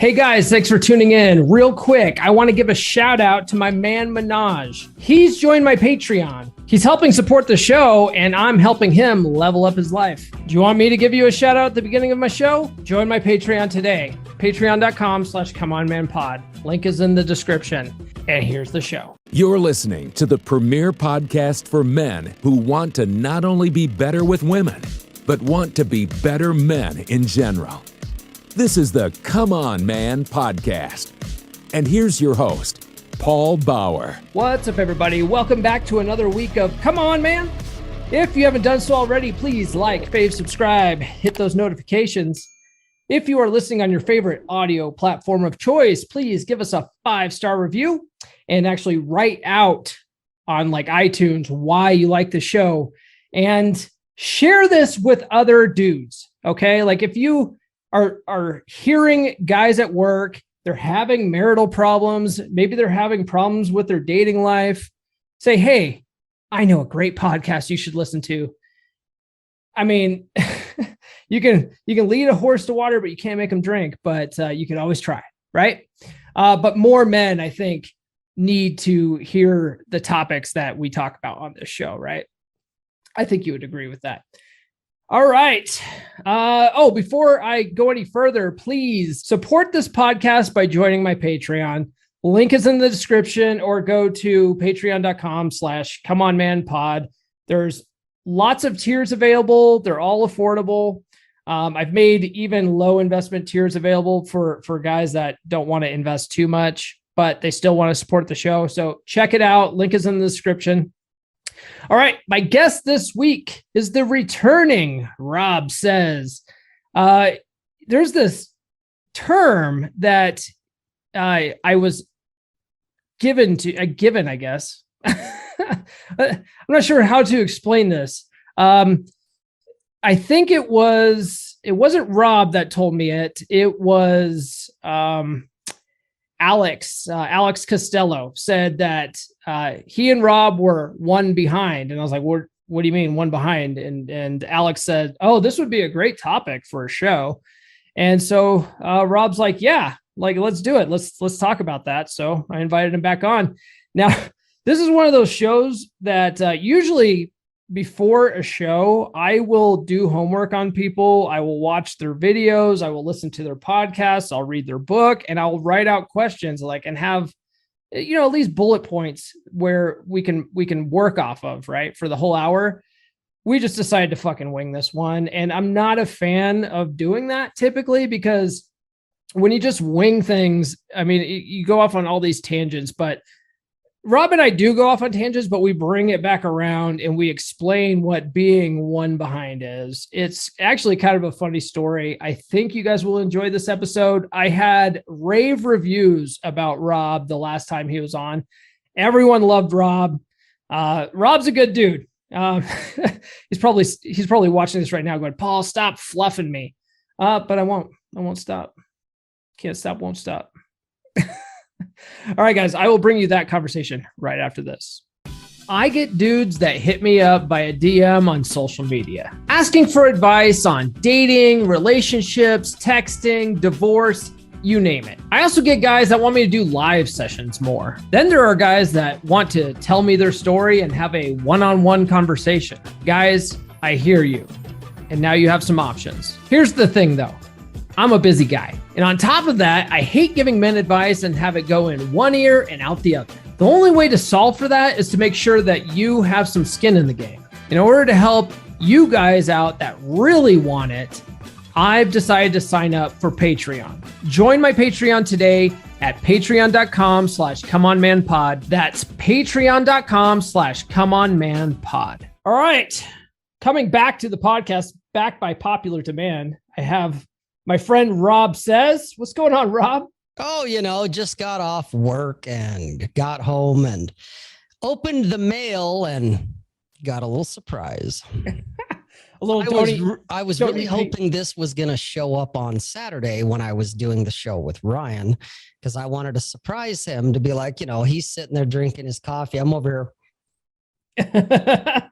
Hey guys, thanks for tuning in. Real quick, I want to give a shout out to my man Minaj. He's joined my Patreon. He's helping support the show, and I'm helping him level up his life. Do you want me to give you a shout out at the beginning of my show? Join my Patreon today. Patreon.com/ComeOnManPod. Link is in the description. And here's the show. You're listening to the premier podcast for men who want to not only be better with women, but want to be better men in general. This is the Come On Man podcast. And here's your host, Paul Bauer. What's up, everybody? Welcome back to another week of Come On Man. If you haven't done so already, please like, fave, subscribe, hit those notifications. If you are listening on your favorite audio platform of choice, please give us a 5-star review and actually write out on like iTunes why you like the show and share this with other dudes. Okay. Like if you are hearing guys at work, they're having marital problems, maybe they're having problems with their dating life, say, hey, I know a great podcast you should listen to. I mean, you can lead a horse to water, but you can't make them drink, but you can always try, right? But more men, I think, need to hear the topics that we talk about on this show, right? I think you would agree with that. All right. Before I go any further, please support this podcast by joining my Patreon. Link is in the description, or go to patreon.com/ComeOnManPod. There's lots of tiers available. They're all affordable. I've made even low investment tiers available for guys that don't want to invest too much, but they still want to support the show. So check it out. Link is in the description. All right. My guest this week is the returning Rob Says. There's this term that I was given, I guess. I'm not sure how to explain this. I think it wasn't Rob that told me it. It was Alex Costello said that he and Rob were one behind. And I was like, what do you mean one behind? And Alex said, oh, this would be a great topic for a show. And so Rob's like, yeah, like, let's do it. Let's talk about that. So I invited him back on. Now, this is one of those shows that usually before a show, I will do homework on people. I will watch their videos. I will listen to their podcasts. I'll read their book, and I'll write out questions and have, at least bullet points where we can work off of, right? For the whole hour. We just decided to fucking wing this one. And I'm not a fan of doing that typically, because when you just wing things, I mean, you go off on all these tangents, but Rob and I do go off on tangents, but we bring it back around and we explain what being one behind is. It's actually kind of a funny story. I think you guys will enjoy this episode. I had rave reviews about Rob the last time he was on. Everyone loved Rob. Rob's a good dude. He's probably watching this right now going, Paul, stop fluffing me. But I won't stop. Can't stop, won't stop. All right, guys, I will bring you that conversation right after this. I get dudes that hit me up by a DM on social media, asking for advice on dating, relationships, texting, divorce, you name it. I also get guys that want me to do live sessions more. Then there are guys that want to tell me their story and have a one-on-one conversation. Guys, I hear you. And now you have some options. Here's the thing, though. I'm a busy guy. And on top of that, I hate giving men advice and have it go in one ear and out the other. The only way to solve for that is to make sure that you have some skin in the game. In order to help you guys out that really want it, I've decided to sign up for Patreon. Join my Patreon today at patreon.com/ComeOnManPod. That's patreon.com/ComeOnManPod. All right. Coming back to the podcast, back by popular demand, I have my friend Rob Says. What's going on, Rob? Oh, just got off work and got home and opened the mail and got a little surprise. I was really hoping this was going to show up on Saturday when I was doing the show with Ryan, because I wanted to surprise him to be like, he's sitting there drinking his coffee. I'm over here.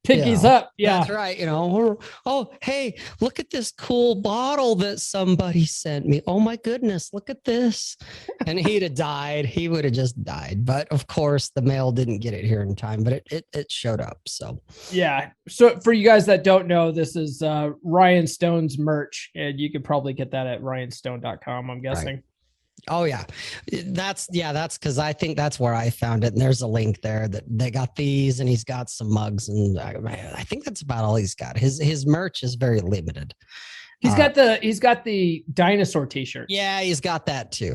Pinkies up. Yeah. That's right. Oh, hey, look at this cool bottle that somebody sent me. Oh my goodness, look at this. And he'd have died. He would have just died. But of course, the mail didn't get it here in time, but it showed up. So yeah. So for you guys that don't know, this is Ryan Stone's merch, and you could probably get that at ryanstone.com, I'm guessing. Right. Oh yeah. That's because I think that's where I found it. And there's a link there that they got these, and he's got some mugs, and I think that's about all he's got. His merch is very limited. He's got the dinosaur t-shirt. Yeah, he's got that too.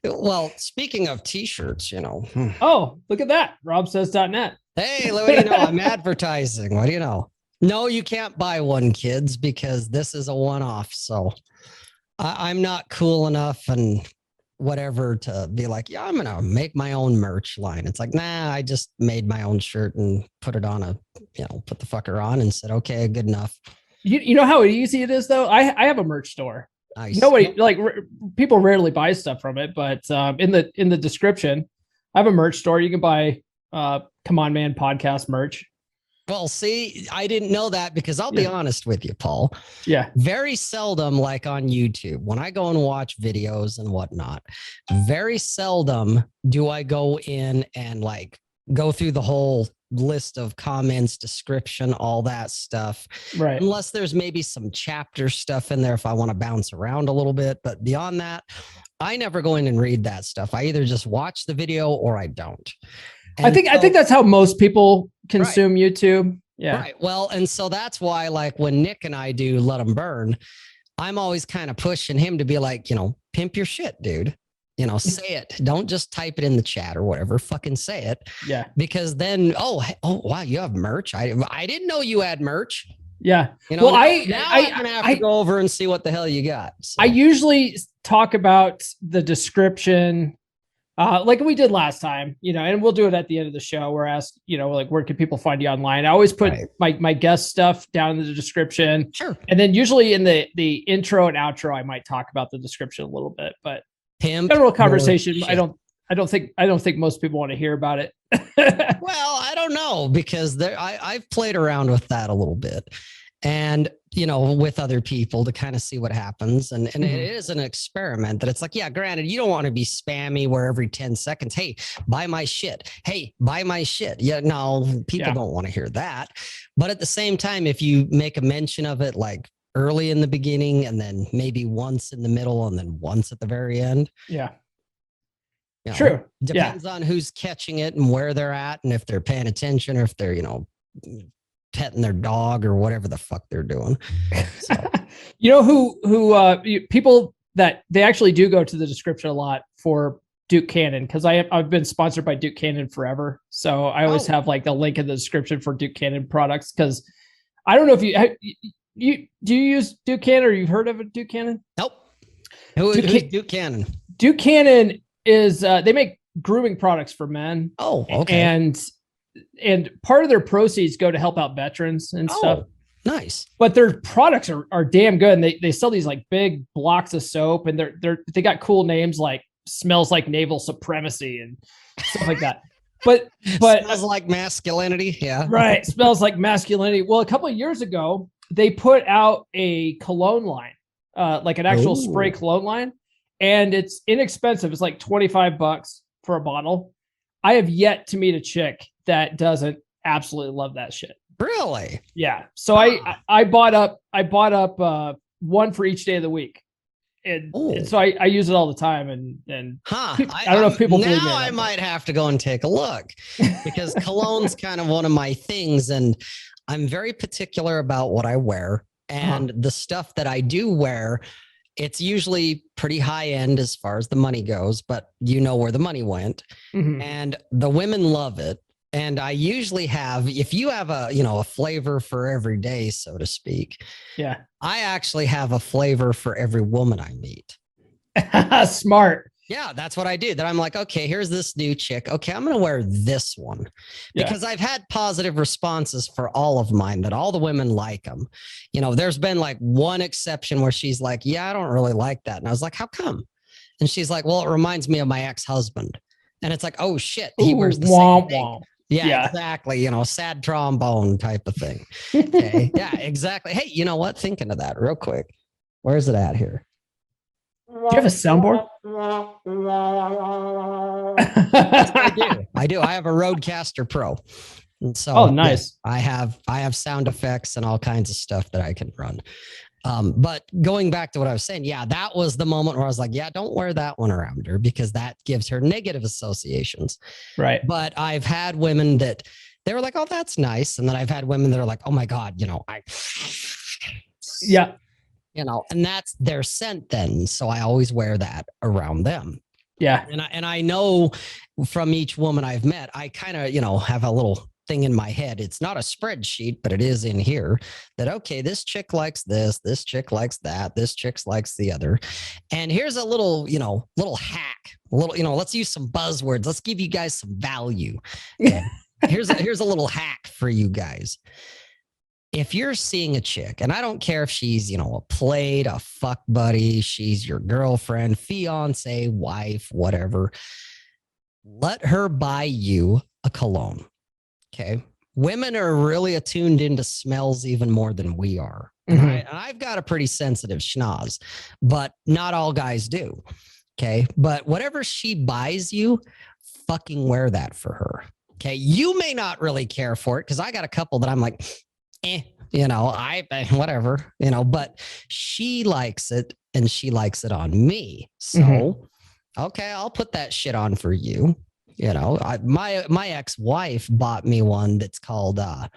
Well, speaking of t-shirts, Oh, look at that. RobSays.net. Hey, what do you know? I'm advertising. What do you know? No, you can't buy one, kids, because this is a one-off. So I'm not cool enough and whatever to be like, yeah, I'm going to make my own merch line. It's like, nah, I just made my own shirt and put it on put the fucker on and said, okay, good enough. You know how easy it is though? I have a merch store. Nice. Nobody people rarely buy stuff from it, but in the description, I have a merch store. You can buy Come On Man podcast merch. Well, see, I didn't know that because I'll be honest with you, Paul. Yeah. Very seldom, like on YouTube, when I go and watch videos and whatnot, very seldom do I go in and go through the whole list of comments, description, all that stuff. Right. Unless there's maybe some chapter stuff in there if I want to bounce around a little bit. But beyond that, I never go in and read that stuff. I either just watch the video or I don't. And I think that's how most people consume YouTube. Yeah. Right. Well, and so that's why, when Nick and I do Let 'Em Burn, I'm always kind of pushing him to be like, pimp your shit, dude. Say it. Don't just type it in the chat or whatever. Fucking say it. Yeah. Because then, oh wow, you have merch. I didn't know you had merch. Yeah. Well, I'm gonna have to go over and see what the hell you got. So. I usually talk about the description. Like we did last time, and we'll do it at the end of the show. We're asked, where can people find you online? I always put my guest stuff down in the description. Sure. And then usually in the intro and outro, I might talk about the description a little bit, but general conversation, I don't think most people want to hear about it. Well, I don't know, because I've played around with that a little bit. And, with other people to kind of see what happens. And it is an experiment that it's like, yeah, granted, you don't want to be spammy where every 10 seconds, hey, buy my shit. Hey, buy my shit. Yeah, no, people don't want to hear that. But at the same time, if you make a mention of it early in the beginning and then maybe once in the middle and then once at the very end. Yeah. True. Depends on who's catching it and where they're at and if they're paying attention or if they're, petting their dog or whatever the fuck they're doing. So. People that they actually do go to the description a lot for Duke Cannon, because I've been sponsored by Duke Cannon forever. So I always have the link in the description for Duke Cannon products, because I don't know if you use Duke Cannon or you've heard of it, Duke Cannon? Nope. Who's Duke Cannon? Duke Cannon is they make grooming products for men. Oh, okay. And part of their proceeds go to help out veterans and stuff. Nice. But their products are damn good. And they sell these big blocks of soap, and they got cool names like Smells Like Naval Supremacy and stuff like that. But smells like masculinity. Yeah. Right. Smells like masculinity. Well, a couple of years ago, they put out a cologne line, an actual spray cologne line, and it's inexpensive. It's like $25 for a bottle. I have yet to meet a chick that doesn't absolutely love that shit. Really? Yeah. So I bought up one for each day of the week. And so I use it all the time. And I don't know if people believe me. Now I might have to go and take a look, because cologne's kind of one of my things. And I'm very particular about what I wear. And the stuff that I do wear, it's usually pretty high end as far as the money goes, but where the money went. Mm-hmm. And the women love it. And I usually have, if you have a flavor for every day, so to speak. Yeah. I actually have a flavor for every woman I meet. Smart. Yeah, that's what I do. That I'm like, okay, here's this new chick. Okay, I'm going to wear this one, because I've had positive responses for all of mine, that all the women like them. There's been one exception where she's like, yeah, I don't really like that. And I was like, how come? And she's like, well, it reminds me of my ex-husband. And it's like, oh shit, he wears the same thing. Yeah, exactly. Sad trombone type of thing. Okay. Yeah, exactly. Hey, you know what? Thinking of that real quick. Where's it at here? Do you have a soundboard? Yes, I do. I have a Rodecaster Pro. And so nice. I have sound effects and all kinds of stuff that I can run. But going back to what I was saying, yeah, that was the moment where I was like, yeah, don't wear that one around her because that gives her negative associations. Right. But I've had women that they were like, oh, that's nice. And then I've had women that are like, oh my God, yeah. And that's their scent then. So I always wear that around them. Yeah. And I know from each woman I've met, I kind of, have a little thing in my head. It's not a spreadsheet, but it is in here that, okay, this chick likes this chick likes that, this chick likes the other. And here's a little, little hack, let's use some buzzwords. Let's give you guys some value. Okay. Here's a little hack for you guys. If you're seeing a chick, and I don't care if she's, a plate, a fuck buddy, she's your girlfriend, fiance, wife, whatever, let her buy you a cologne. Okay. Women are really attuned into smells even more than we are. And I've got a pretty sensitive schnoz, but not all guys do. Okay. But whatever she buys you, fucking wear that for her. Okay. You may not really care for it because I got a couple that I'm like, whatever, but she likes it and she likes it on me. So, okay, I'll put that shit on for you. My ex-wife bought me one that's called, I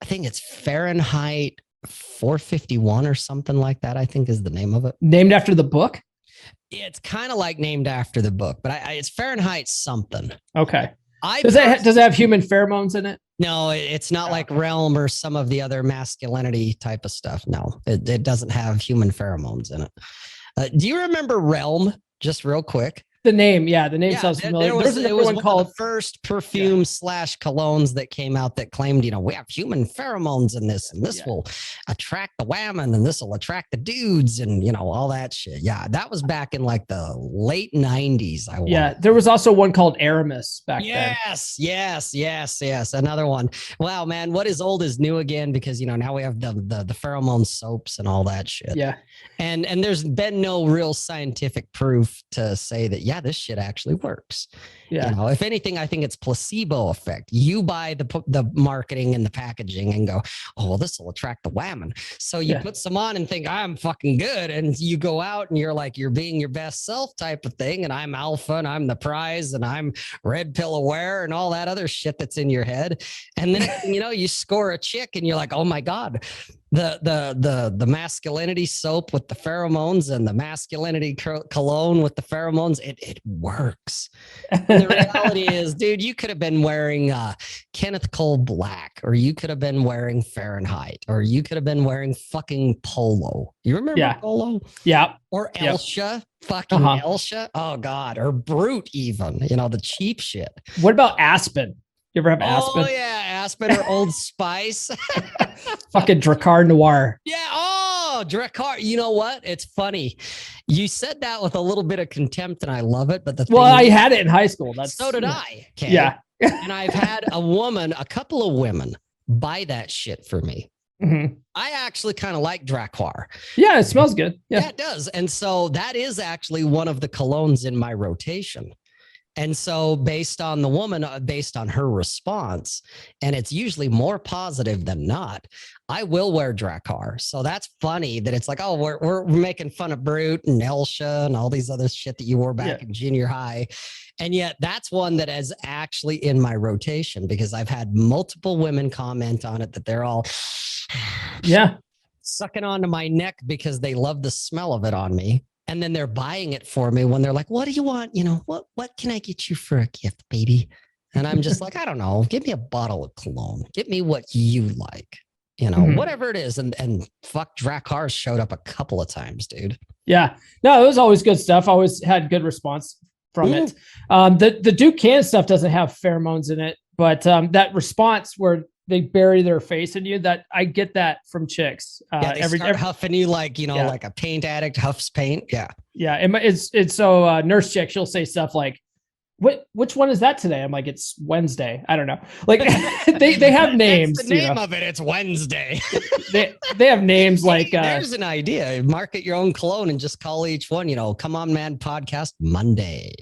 think it's Fahrenheit 451 or something like that, I think is the name of it. Named after the book? It's kind of like named after the book, but it's Fahrenheit something. Okay. Does it have human pheromones in it? No, it's not like Realm or some of the other masculinity type of stuff. No, it doesn't have human pheromones in it. Do you remember Realm? Just real quick. The name, the name sounds familiar. There was one called the first perfume / colognes that came out that claimed, we have human pheromones in this, and this will attract the women, and this will attract the dudes, and all that shit. Yeah, that was back in like the late 90s. There was also one called Aramis back then. Yes. Another one. Wow, man, what is old is new again because now we have the pheromone soaps and all that shit. Yeah, and there's been no real scientific proof to say that. This shit actually works. Yeah. If anything, I think it's placebo effect. You buy the marketing and the packaging and go, oh, well, this will attract the women. So you put some on and think I'm fucking good. And you go out and you're like, you're being your best self type of thing. And I'm alpha and I'm the prize and I'm red pill aware and all that other shit that's in your head. And then, you score a chick and you're like, oh my God, the masculinity soap with the pheromones and the masculinity cologne with the pheromones, it works. And the reality is, dude, you could have been wearing Kenneth Cole Black, or you could have been wearing Fahrenheit, or you could have been wearing fucking Polo. You remember Polo? Yeah. Or Elsha, fucking Elsha. Oh God. Or Brute even, the cheap shit. What about Aspen? You ever have Aspen? Oh yeah, Aspen or Old Spice. Fucking Drakkar Noir. Yeah. Oh, Drakkar. You know what? It's funny. You said that with a little bit of contempt, and I love it. But I had it in high school. So did I. Okay? Yeah. And I've had a couple of women buy that shit for me. I actually kind of like Drakkar. Yeah, it smells good. Yeah, it does. And so that is actually one of the colognes in my rotation. And so based on the woman, based on her response, and it's usually more positive than not, I will wear Drakkar. So that's funny that it's like, oh, we're making fun of Brute and Elsha and all these other shit that you wore back in junior high. And yet that's one that is actually in my rotation because I've had multiple women comment on it that they're all sucking onto my neck because they love the smell of it on me. And then they're buying it for me when they're like, what do you want? What can I get you for a gift, baby? And I'm just like, I don't know. Give me a bottle of cologne. Get me what you like, whatever it is. And fuck, Drakkar showed up a couple of times, dude. Yeah. No, it was always good stuff. Always had good response from it. The Duke Can stuff doesn't have pheromones in it, but that response where they bury their face in you, that I get that from chicks. They start huffing you like, like a paint addict huffs paint. Yeah. Yeah. It's so Nurse Chick, she'll say stuff like, which one is that today? I'm like, it's Wednesday. I don't know. Like they have names. That's the name of it. It's Wednesday. they have names like there's an idea. Market your own cologne and just call each one, Come On Man Podcast Monday.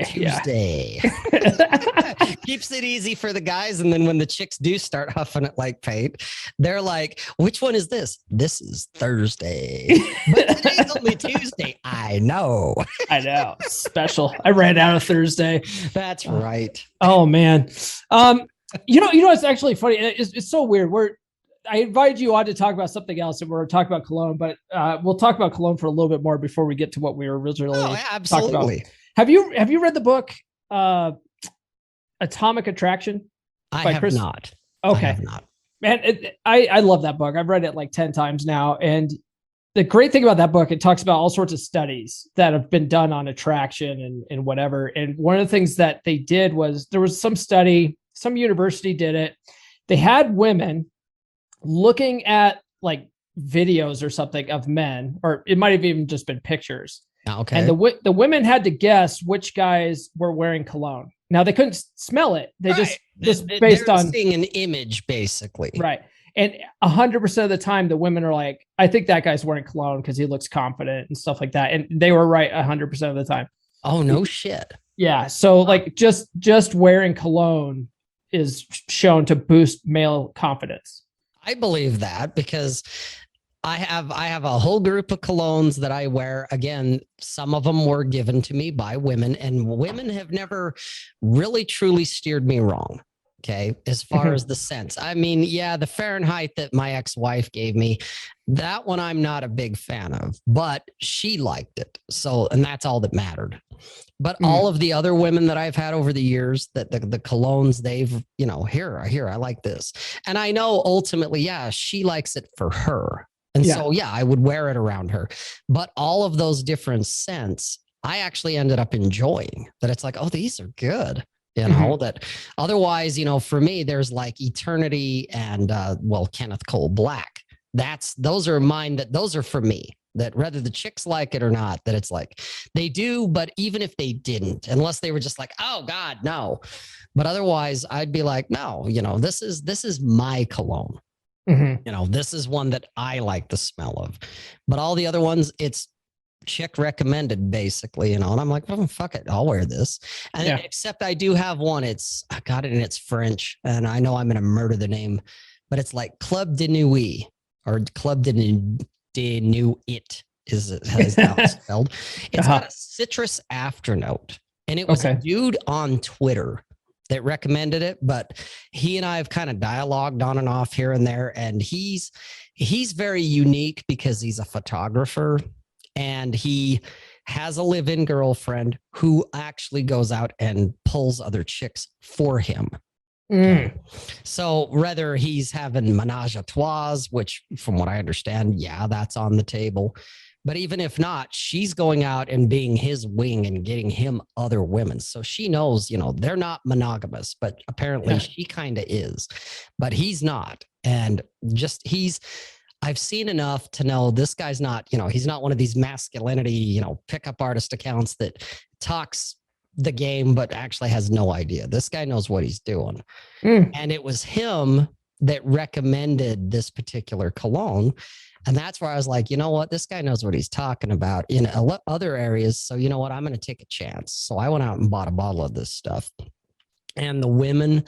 Tuesday. Yeah. Keeps it easy for the guys. And then when the chicks do start huffing it like paint, they're like, which one is this? This is Thursday. But today's only Tuesday. I know. Special. I ran out of Thursday. That's right. Oh man. It's actually funny. It's so weird. I invited you on to talk about something else, and we're talking about Cologne, but we'll talk about Cologne for a little bit more before we get to what we were originally talking about. Have you read the book Atomic Attraction? I have not. Okay. I have not. Man, I love that book. I've read it like 10 times now. And the great thing about that book, it talks about all sorts of studies that have been done on attraction and whatever. And one of the things that they did was there was some study, some university did it. They had women looking at like videos or something of men, or it might have even just been pictures. Okay. And the women had to guess which guys were wearing cologne. Now they couldn't smell it. They just based on seeing an image, basically. Right. And 100% of the time, the women are like, I think that guy's wearing cologne because he looks confident and stuff like that. And they were right 100% of the time. Oh, no shit. Yeah. So like just wearing cologne is shown to boost male confidence. I believe that because I have a whole group of colognes that I wear. Again, some of them were given to me by women, and women have never really truly steered me wrong. Okay. As far as the scents, I mean, yeah, the Fahrenheit that my ex-wife gave me, that one I'm not a big fan of, but she liked it. So, and that's all that mattered. But all of the other women that I've had over the years, that the colognes, they've, here, I like this. And I know ultimately, yeah, she likes it for her. And so, yeah, I would wear it around her. But all of those different scents, I actually ended up enjoying that. It's like, oh, these are good. That otherwise, for me, there's like Eternity and, Kenneth Cole Black. Those are mine, those are for me, that whether the chicks like it or not, that it's like they do. But even if they didn't, unless they were just like, oh God, no. But otherwise I'd be like, no, this is my cologne. This is one that I like the smell of, but all the other ones, it's chick recommended basically, and I'm like, oh, fuck it, I'll wear this. And except I do have one. I got it and it's French, and I know I'm going to murder the name, but it's like Club de Nuit or Club de Nuit is how it's spelled. It's got a citrus afternote, and it was a dude on Twitter that recommended it, but he and I have kind of dialogued on and off here and there. And he's very unique because he's a photographer, and he has a live-in girlfriend who actually goes out and pulls other chicks for him. So whether he's having menage a trois, which from what I understand, yeah, that's on the table. But even if not, she's going out and being his wing and getting him other women. So she knows, they're not monogamous, but apparently she kind of is, but he's not. And I've seen enough to know this guy's not, he's not one of these masculinity, pickup artist accounts that talks the game, but actually has no idea. This guy knows what he's doing. And it was him that recommended this particular cologne. And that's where I was like, you know what? This guy knows what he's talking about in other areas. So you know what? I'm going to take a chance. So I went out and bought a bottle of this stuff, and the women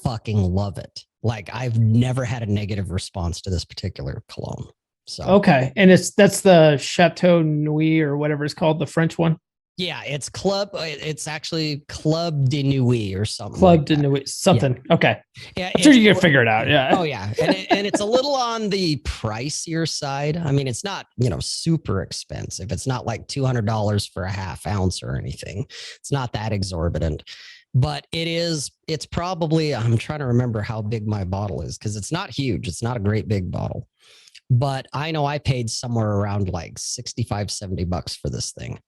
fucking love it. Like, I've never had a negative response to this particular cologne. So okay, and that's the Chateau Nuit or whatever it's called, the French one. Yeah, it's actually Club de Nuit or something. Club de Nuit, something. Yeah. Okay. Yeah, I'm sure you can figure it out. Yeah. Oh yeah, and it's a little on the pricier side. I mean, it's not super expensive. It's not like $200 for a half ounce or anything. It's not that exorbitant. But it's probably, I'm trying to remember how big my bottle is, because it's not huge. It's not a great big bottle. But I know I paid somewhere around like $65-$70 for this thing.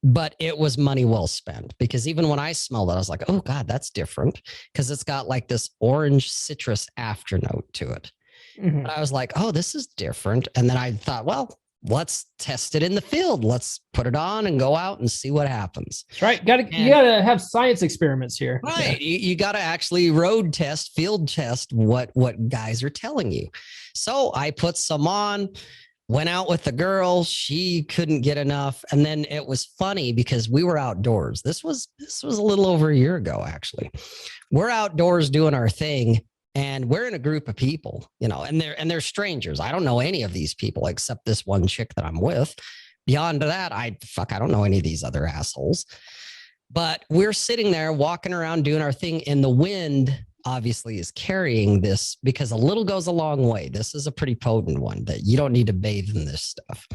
But it was money well spent, because even when I smelled it, I was like, oh God, that's different, because it's got like this orange citrus afternote to it. And I was like, oh, this is different. And then I thought, well, let's test it in the field. Let's put it on and go out and see what happens. That's right. You gotta have science experiments here. Right. Yeah. You got to actually road test, field test what guys are telling you. So I put some on, went out with the girl. She couldn't get enough. And then it was funny because we were outdoors. This was a little over a year ago, actually. We're outdoors doing our thing. And we're in a group of people, and they're strangers. I don't know any of these people except this one chick that I'm with. Beyond that, I don't know any of these other assholes. But we're sitting there walking around doing our thing, and the wind obviously is carrying this because a little goes a long way. This is a pretty potent one that you don't need to bathe in this stuff.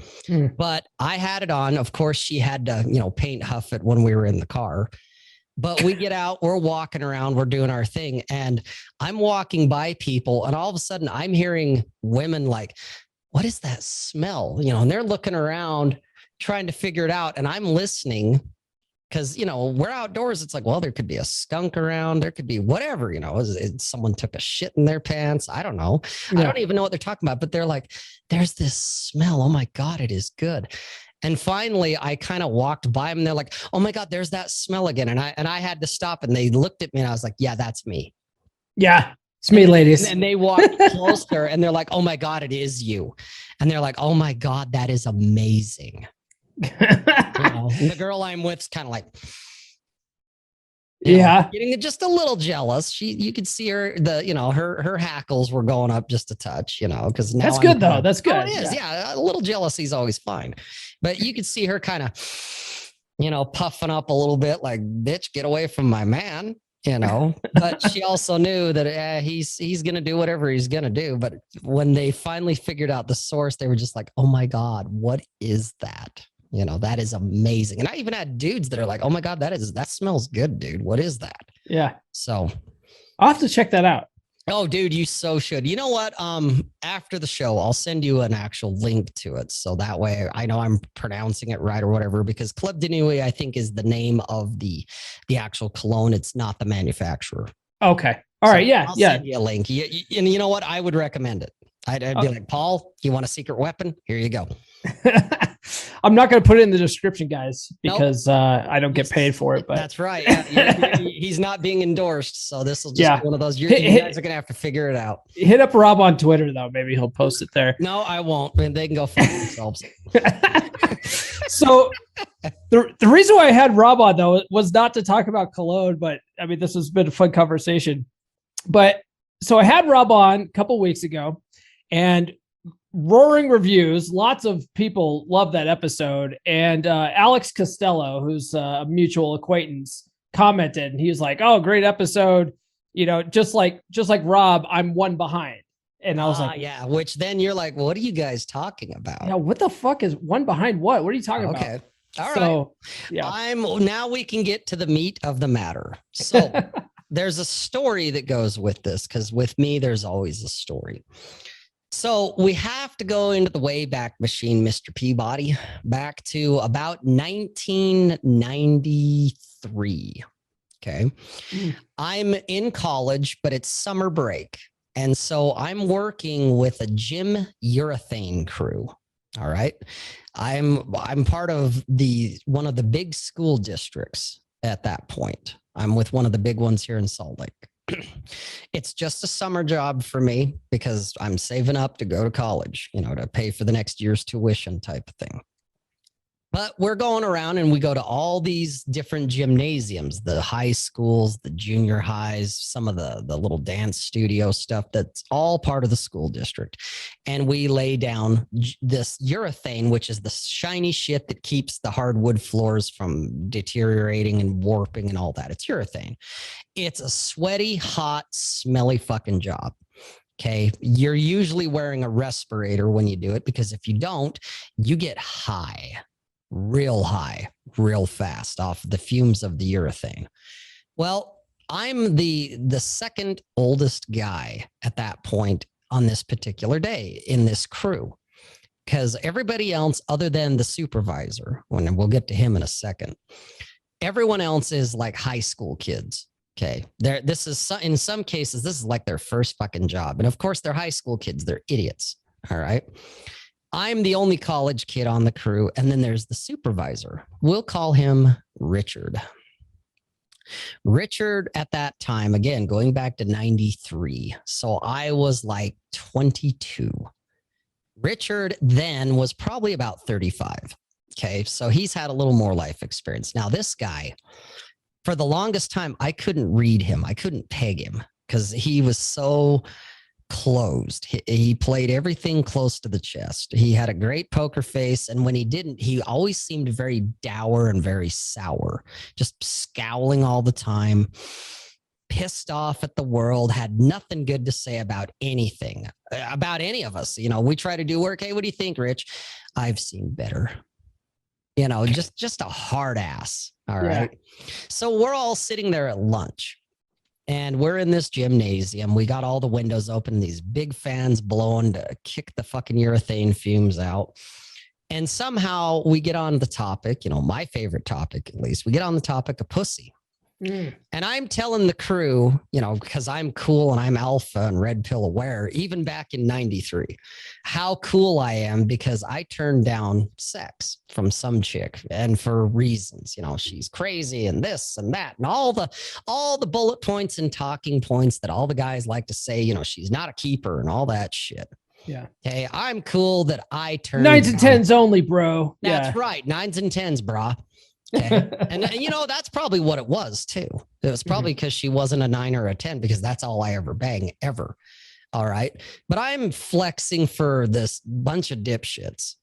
But I had it on. Of course, she had to, paint huff it when we were in the car. But we get out, we're walking around, we're doing our thing. And I'm walking by people, and all of a sudden I'm hearing women like, what is that smell? And they're looking around trying to figure it out. And I'm listening because, we're outdoors. It's like, well, there could be a skunk around. There could be whatever, someone took a shit in their pants. I don't know. Yeah. I don't even know what they're talking about, but they're like, there's this smell. Oh my God, it is good. And finally, I kind of walked by them and they're like, oh my God, there's that smell again. And I had to stop, and they looked at me and I was like, yeah, that's me. Yeah, it's me, ladies. And they walked closer and they're like, oh my God, it is you. And they're like, oh my God, that is amazing. And the girl I'm with is kind of like, getting just a little jealous. You could see her, her hackles were going up just a touch, because now that's good though. That's good. Oh, it is. Yeah. A little jealousy is always fine, but you could see her kind of, puffing up a little bit like, bitch, get away from my man, but she also knew that he's going to do whatever he's going to do. But when they finally figured out the source, they were just like, oh my God, what is that? That is amazing. And I even had dudes that are like, oh my God, that smells good, dude. What is that? Yeah. So I'll have to check that out. Oh, dude, you so should. You know what? After the show, I'll send you an actual link to it. So that way I know I'm pronouncing it right or whatever, because Club de Nuit, I think, is the name of the actual cologne. It's not the manufacturer. Okay. All right. Yeah. I'll send you a link. And you know what? I would recommend it. I'd be like, Paul, you want a secret weapon? Here you go. I'm not going to put it in the description, guys, because I don't get paid for it. But that's right. Yeah, he's not being endorsed, so this will just be one of those. You guys are going to have to figure it out. Hit up Rob on Twitter, though. Maybe he'll post it there. No, I won't. And they can go fuck themselves. So the reason why I had Rob on, though, was not to talk about Cologne, but I mean, this has been a fun conversation. But so I had Rob on a couple weeks ago, and roaring reviews. Lots of people love that episode. And Alex Costello, who's a mutual acquaintance, commented, and he was like, oh, great episode. Just like Rob, I'm one behind. And I was like, yeah, which then you're like, what are you guys talking about? Yeah, what the fuck is one behind what? What are you talking about? Okay. All right. Yeah. Now we can get to the meat of the matter. So there's a story that goes with this, because with me, there's always a story. So we have to go into the Wayback Machine, Mr. Peabody, back to about 1993. Okay. I'm in college, but it's summer break. And so I'm working with a gym urethane crew. All right. I'm part of one of the big school districts at that point. I'm with one of the big ones here in Salt Lake. It's just a summer job for me because I'm saving up to go to college, to pay for the next year's tuition type of thing. But we're going around and we go to all these different gymnasiums, the high schools, the junior highs, some of the little dance studio stuff that's all part of the school district. And we lay down this urethane, which is the shiny shit that keeps the hardwood floors from deteriorating and warping and all that. It's urethane. It's a sweaty, hot, smelly fucking job. Okay. You're usually wearing a respirator when you do it, because if you don't, you get high, real fast off the fumes of the urethane. Well, I'm the second oldest guy at that point on this particular day in this crew, because everybody else other than the supervisor, when we'll get to him in a second, everyone else is like high school kids. Okay. This is in some cases, this is like their first fucking job. And of course they're high school kids. They're idiots. All right. I'm the only college kid on the crew. And then there's the supervisor. We'll call him Richard. Richard at that time, again, going back to 93. So I was like 22. Richard then was probably about 35. Okay. So he's had a little more life experience. Now, this guy, for the longest time, I couldn't read him. I couldn't peg him because he was so closed. He played everything close to the chest. He had a great poker face. And when he didn't, he always seemed very dour and very sour, just scowling all the time, pissed off at the world, had nothing good to say about anything, about any of us. You know, we try to do work. Hey, what do you think, Rich? I've seen better. You know, just a hard ass. All right. Yeah. So we're all sitting there at lunch. And we're in this gymnasium. We got all the windows open, these big fans blowing to kick the fucking urethane fumes out. And somehow we get on the topic, you know, my favorite topic, at least, we get on the topic of pussy. And I'm telling the crew, you know, because I'm cool and I'm alpha and red pill aware, even back in 93, how cool I am because I turned down sex from some chick and for reasons, you know, she's crazy and this and that and all the bullet points and talking points that all the guys like to say, you know, she's not a keeper and all that shit. Yeah. Okay. I'm cool that I turned 9s and 10s only, bro. That's right. 9s and 10s, brah. Okay. And you know, that's probably what it was too. It was probably because she wasn't a 9 or a 10 because that's all I ever bang ever. All right. But I'm flexing for this bunch of dipshits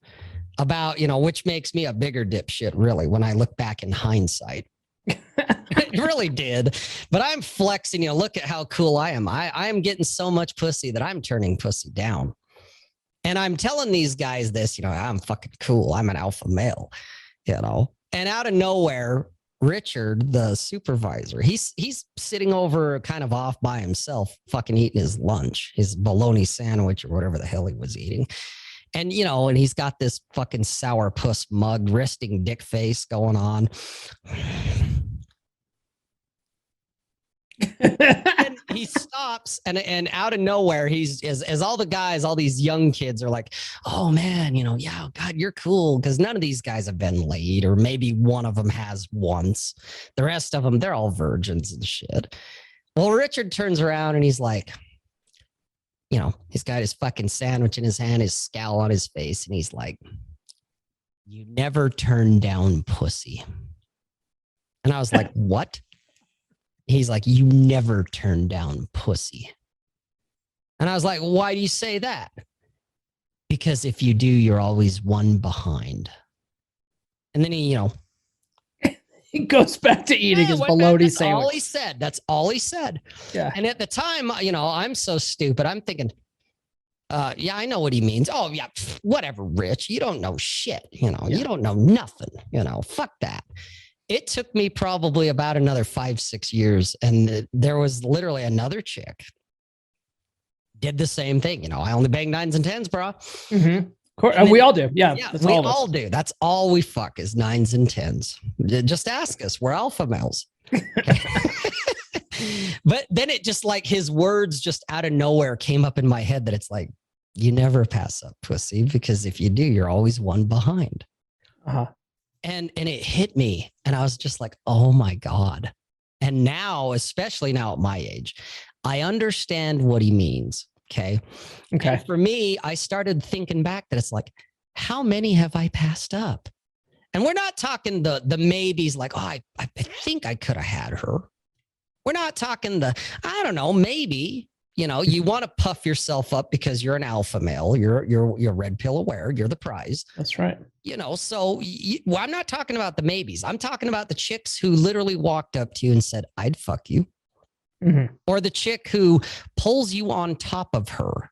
about, you know, which makes me a bigger dipshit really when I look back in hindsight. It really did. But I'm flexing, you know, look at how cool I am. I am getting so much pussy that I'm turning pussy down. And I'm telling these guys this, you know, I'm fucking cool. I'm an alpha male, you know. And out of nowhere, Richard, the supervisor, he's sitting over kind of off by himself, fucking eating his lunch, his bologna sandwich or whatever the hell he was eating. And, you know, and he's got this fucking sour puss mug, resting dick face going on. And he stops and out of nowhere, he's as all the guys, all these young kids are like, oh man, you know, yeah, God, you're cool. Cause none of these guys have been laid, or maybe one of them has once. The rest of them, they're all virgins and shit. Well, Richard turns around and he's like, you know, he's got his fucking sandwich in his hand, his scowl on his face. And he's like, you never turn down pussy. And I was like, what? He's like, you never turn down pussy. And I was like, why do you say that? Because if you do, you're always one behind. And then he, you know, he goes back to eating his bologna sandwich. That's all he said. That's all he said. Yeah. And at the time, you know, I'm so stupid. I'm thinking, yeah, I know what he means. Oh, yeah, whatever, Rich. You don't know shit. You know, you don't know nothing. You know, fuck that. It took me probably about another 5-6 years. And there was literally another chick did the same thing. You know, I only bang 9s and 10s, bro. And we all do. Yeah. We all do. That's all we fuck is 9s and 10s. Just ask us. We're alpha males. But then it just like his words just out of nowhere came up in my head that it's like, you never pass up pussy because if you do, you're always one behind. And it hit me and I was just like, oh my God. And now, especially now at my age, I understand what he means. Okay. And for me, I started thinking back that it's like, how many have I passed up? And we're not talking the maybes like, oh, I think I could have had her. We're not talking I don't know, maybe, you know, you want to puff yourself up because you're an alpha male. You're red pill aware. You're the prize. That's right. You know, so well, I'm not talking about the maybes. I'm talking about the chicks who literally walked up to you and said, I'd fuck you. Or the chick who pulls you on top of her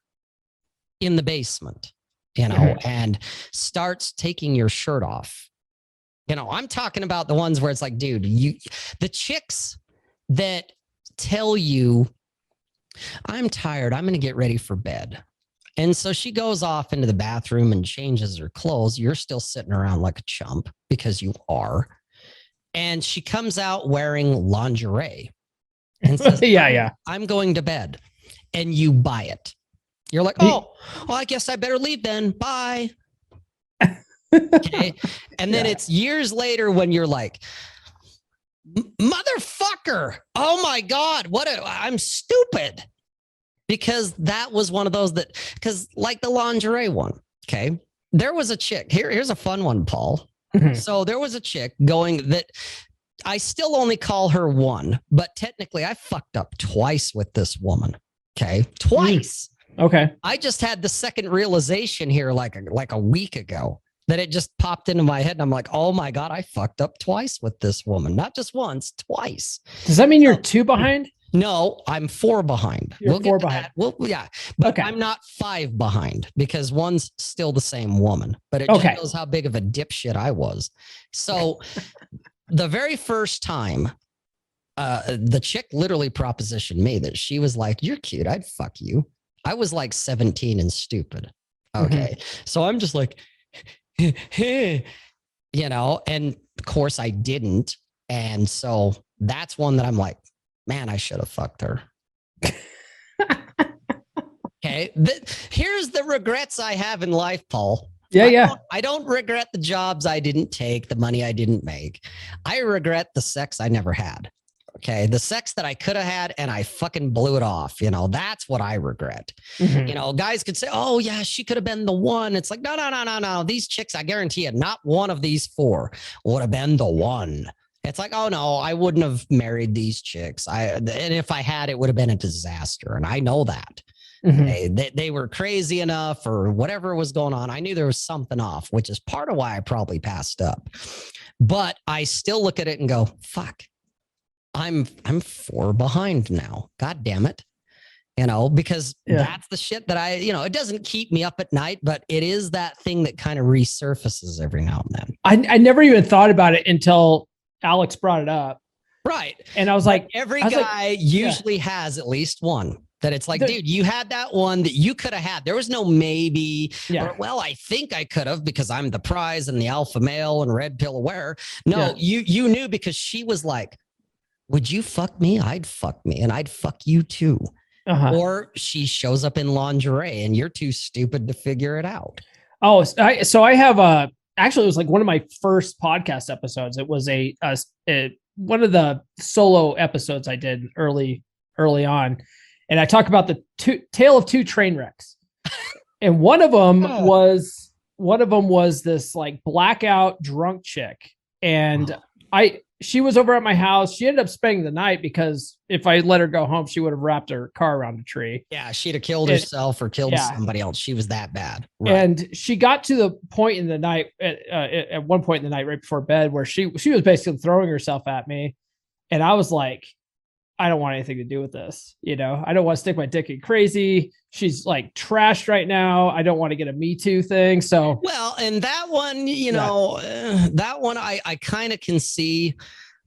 in the basement, you know, and starts taking your shirt off. You know, I'm talking about the ones where it's like, dude, the chicks that tell you, I'm tired, I'm going to get ready for bed. And so she goes off into the bathroom and changes her clothes. You're still sitting around like a chump because you are. And she comes out wearing lingerie and says, I'm going to bed. And you buy it. You're like, oh, well, I guess I better leave then. Bye. Okay. And then it's years later when you're like, motherfucker. Oh my God. I'm stupid. Because that was one of those because like the lingerie one. Okay. There was a chick. Here's a fun one, Paul. Mm-hmm. So there was a chick going that I still only call her one, but technically I fucked up twice with this woman. Okay. Twice. Okay. I just had the second realization here like a week ago that it just popped into my head. And I'm like, oh my God, I fucked up twice with this woman. Not just once, twice. Does that mean you're 2 behind? No, I'm 4 behind. You're 4 behind. Yeah. But I'm not 5 behind because one's still the same woman. But it just shows how big of a dipshit I was. So the very first time, the chick literally propositioned me that she was like, you're cute. I'd fuck you. I was like 17 and stupid. Okay. Mm-hmm. So I'm just like, and of course I didn't. And so that's one that I'm like, man, I should have fucked her. Okay. Here's the regrets I have in life, Paul. I don't regret the jobs I didn't take, the money I didn't make. I regret the sex I never had. Okay. The sex that I could have had and I fucking blew it off. That's what I regret. Mm-hmm. Guys could say, oh yeah, she could have been the one. It's like, no. These chicks, I guarantee you, not one of these 4 would have been the one. It's like, oh no, I wouldn't have married these chicks. And if I had, it would have been a disaster. And I know that. Mm-hmm. They were crazy enough or whatever was going on. I knew there was something off, which is part of why I probably passed up. But I still look at it and go, fuck, I'm 4 behind now. God damn it. Because that's the shit that it doesn't keep me up at night, but it is that thing that kind of resurfaces every now and then. I never even thought about it until Alex brought it up. Right. And I was like, every guy usually has at least one that it's like, dude, you had that one that you could have had. There was no maybe, or, well, I think I could have because I'm the prize and the alpha male and red pill aware. No, you knew because she was like, would you fuck me? I'd fuck me and I'd fuck you too. Uh-huh. Or she shows up in lingerie and you're too stupid to figure it out. Oh, so I have actually, it was like one of my first podcast episodes. It was one of the solo episodes I did early on. And I talk about the tale of 2 train wrecks. And one of them was this like blackout drunk chick. And she was over at my house. She ended up spending the night because if I let her go home, she would have wrapped her car around a tree. Yeah, she'd have killed herself or killed somebody else. She was that bad. Right. And she got to the point in the night, at one point in the night, right before bed, where she was basically throwing herself at me. And I was like, I don't want anything to do with this. I don't want to stick my dick in crazy. She's like trashed right now. I don't want to get a Me Too thing. So, well, and that one, that one, I kind of can see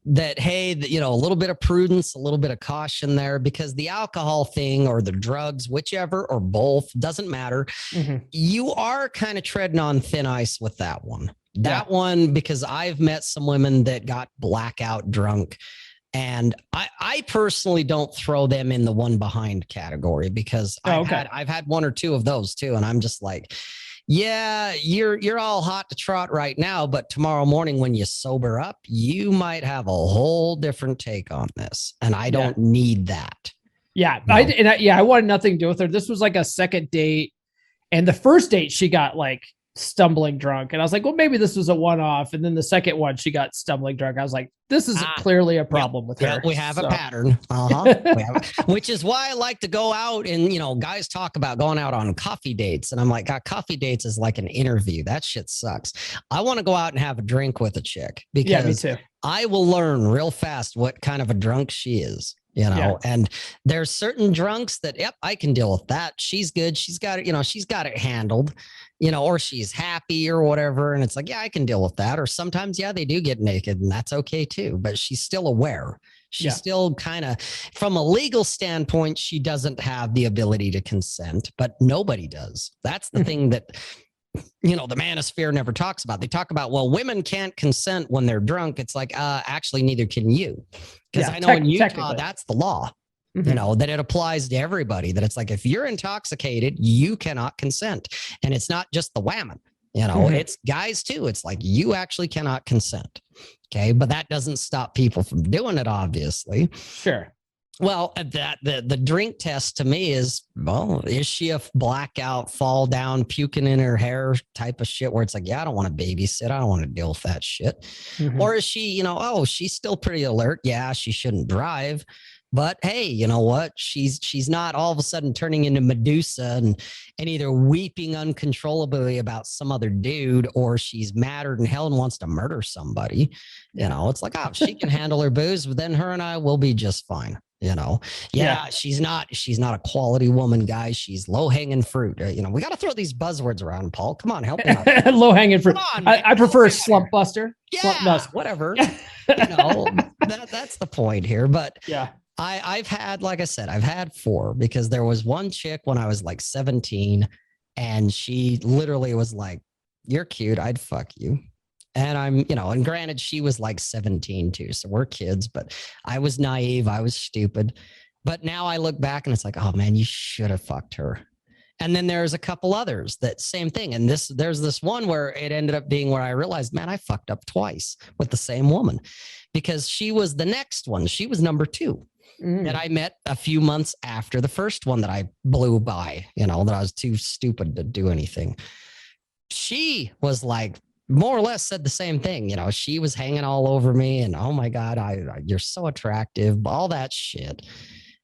that, hey, a little bit of prudence, a little bit of caution there, because the alcohol thing or the drugs, whichever, or both, doesn't matter. Mm-hmm. You are kind of treading on thin ice with that one. That one, because I've met some women that got blackout drunk. And I personally don't throw them in the one behind category because I've had 1 or 2 of those too. And I'm just like, yeah, you're all hot to trot right now, but tomorrow morning when you sober up, you might have a whole different take on this. And I don't need that. Yeah. No. I wanted nothing to do with her. This was like a second date. And the first date, she got like stumbling drunk. And I was like, well, maybe this was a one-off. And then the second one, she got stumbling drunk. I was like, this is clearly a problem with her. Yeah, we have a pattern. Uh-huh. Which is why I like to go out and, guys talk about going out on coffee dates. And I'm like, God, coffee dates is like an interview. That shit sucks. I want to go out and have a drink with a chick because me too. I will learn real fast what kind of a drunk she is. And there's certain drunks that, yep, I can deal with that. She's good. She's got it, she's got it handled, or she's happy or whatever. And it's like, yeah, I can deal with that. Or sometimes, they do get naked and that's okay too, but she's still aware. She's still kind of, from a legal standpoint, she doesn't have the ability to consent, but nobody does. That's the thing that, the manosphere never talks about. They talk about, well, women can't consent when they're drunk. It's like, actually, neither can you. Because I know in Utah, that's the law, that it applies to everybody, that it's like, if you're intoxicated, you cannot consent. And it's not just the women. You know, it's guys too. It's like you actually cannot consent. Okay. But that doesn't stop people from doing it, obviously. Sure. Well, the drink test to me is, well, is she a blackout, fall down, puking in her hair type of shit where it's like, yeah, I don't want to babysit. I don't want to deal with that shit. Or is she, you know, oh, she's still pretty alert. Yeah, she shouldn't drive. But hey, you know what? She's not all of a sudden turning into Medusa and either weeping uncontrollably about some other dude, or she's madder than hell and wants to murder somebody. You know, it's like, oh, she can handle her booze, but then her and I will be just fine. You know, she's not a quality woman, guys. She's low hanging fruit. You know, we got to throw these buzzwords around, Paul. Come on, help me out. Low hanging fruit. I prefer slump buster. Yeah, slump buster. Whatever. You know, that's the point here. But yeah, I've had, like I said, I've had 4, because there was one chick when I was like 17, and she literally was like, "You're cute. I'd fuck you." And I'm, you know, and granted, she was like 17 too. So we're kids, but I was naive. I was stupid. But now I look back and it's like, oh man, you should have fucked her. And then there's a couple others that same thing. And there's this one where it ended up being where I realized, man, I fucked up twice with the same woman, because she was the next one. She was number 2 that I met a few months after the first one that I blew by, you know, that I was too stupid to do anything. She was like, more or less said the same thing. You know, she was hanging all over me and, oh my God, you're so attractive, all that shit.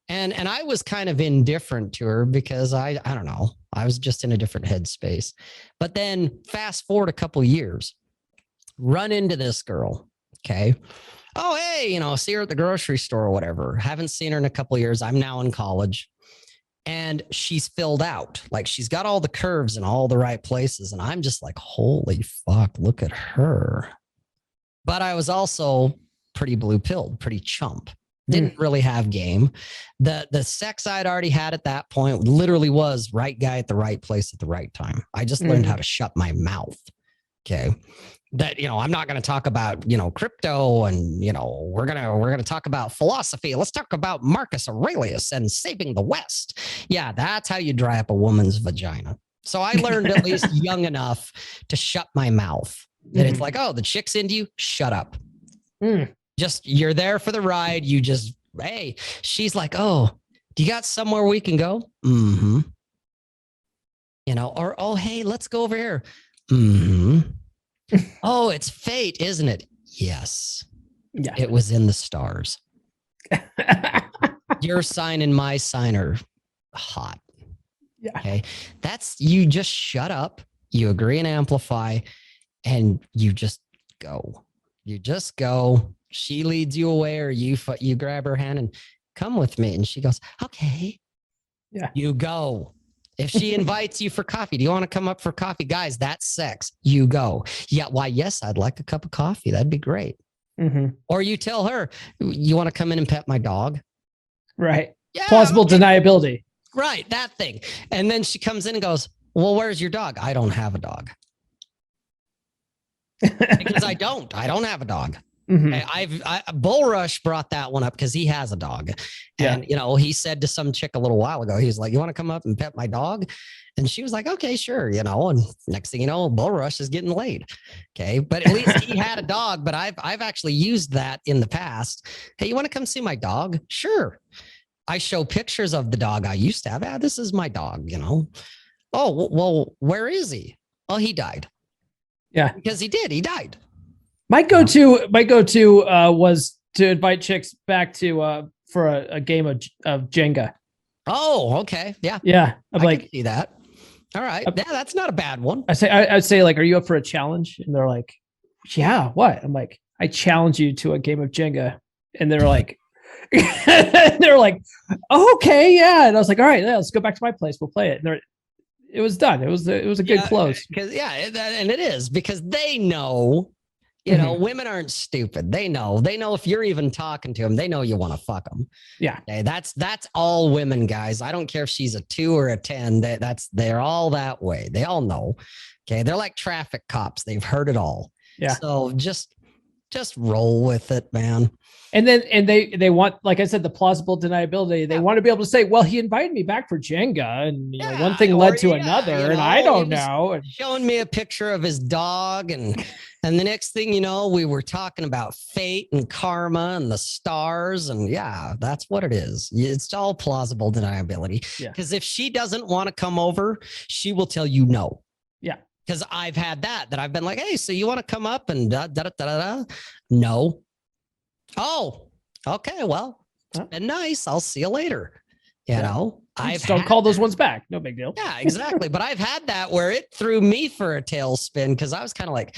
And I was kind of indifferent to her because I don't know, I was just in a different headspace. But then fast forward a couple of years, run into this girl. Okay. Oh, hey, you know, see her at the grocery store or whatever. Haven't seen her in a couple of years. I'm now in college. And she's filled out, like she's got all the curves in all the right places. And I'm just like, holy fuck, look at her. But I was also pretty blue pilled, pretty chump. Didn't really have game. The sex I'd already had at that point literally was right guy at the right place at the right time. I just learned how to shut my mouth. Okay. That, you know, I'm not going to talk about, you know, crypto and, you know, we're going to talk about philosophy. Let's talk about Marcus Aurelius and saving the West. Yeah. That's how you dry up a woman's vagina. So I learned at least young enough to shut my mouth. And it's like, oh, the chick's into you. Shut up. Just, you're there for the ride. You just, hey, she's like, oh, do you got somewhere we can go? You know, or, oh, hey, let's go over here. Oh, it's fate, isn't it? Yes. Yeah. It was in the stars. Your sign and my sign are hot. Yeah. Okay. That's, you just shut up, you agree and amplify, and you just go. You just go. She leads you away, or you grab her hand and come with me. And she goes, okay. Yeah. You go. If she invites you for coffee, do you want to come up for coffee? Guys, that's sex. You go. Yeah. Why? Yes, I'd like a cup of coffee. That'd be great. Or you tell her, you want to come in and pet my dog? Right. Yeah, plausible deniability. Right. That thing. And then she comes in and goes, well, where's your dog? I don't have a dog. Because I don't have a dog. Bull Rush brought that one up because he has a dog. And, you know, he said to some chick a little while ago, he's like, you want to come up and pet my dog? And she was like, okay, sure. You know, and next thing you know, Bull Rush is getting laid. Okay. But at least he had a dog, but I've actually used that in the past. Hey, you want to come see my dog? Sure. I show pictures of the dog I used to have. Ah, this is my dog, you know? Oh, well, where is he? Oh, he died. Yeah. Because he died. My go-to was to invite chicks back to for a game of Jenga. Oh, okay. Yeah. Yeah. I'm like, can see that. All right. Yeah, that's not a bad one. I'd say like, are you up for a challenge? And they're like, yeah, what? I'm like, I challenge you to a game of Jenga. And they're like, oh, okay, yeah. And I was like, all right, let's go back to my place. We'll play it. And it was done. It was a good close. Because and it is because they know. You know, women aren't stupid. They know if you're even talking to them, they know you want to fuck them. Yeah. Okay, that's all women, guys. I don't care if she's a 2 or a 10. They're all that way. They all know. Okay. They're like traffic cops. They've heard it all. Yeah. So just just roll with it, man. And then, they want, like I said, the plausible deniability. They want to be able to say, well, he invited me back for Jenga, and one thing led to another, and I don't know. And showing me a picture of his dog, and the next thing you know, we were talking about fate and karma and the stars, and yeah, that's what it is. It's all plausible deniability. Because if she doesn't want to come over, she will tell you no. Yeah. Because I've had that I've been like, hey, so you want to come up and no. Oh, okay. Well, it's been nice. I'll see you later. You know, I don't call those ones back. No big deal. Yeah, exactly. But I've had that where it threw me for a tailspin because I was kind of like,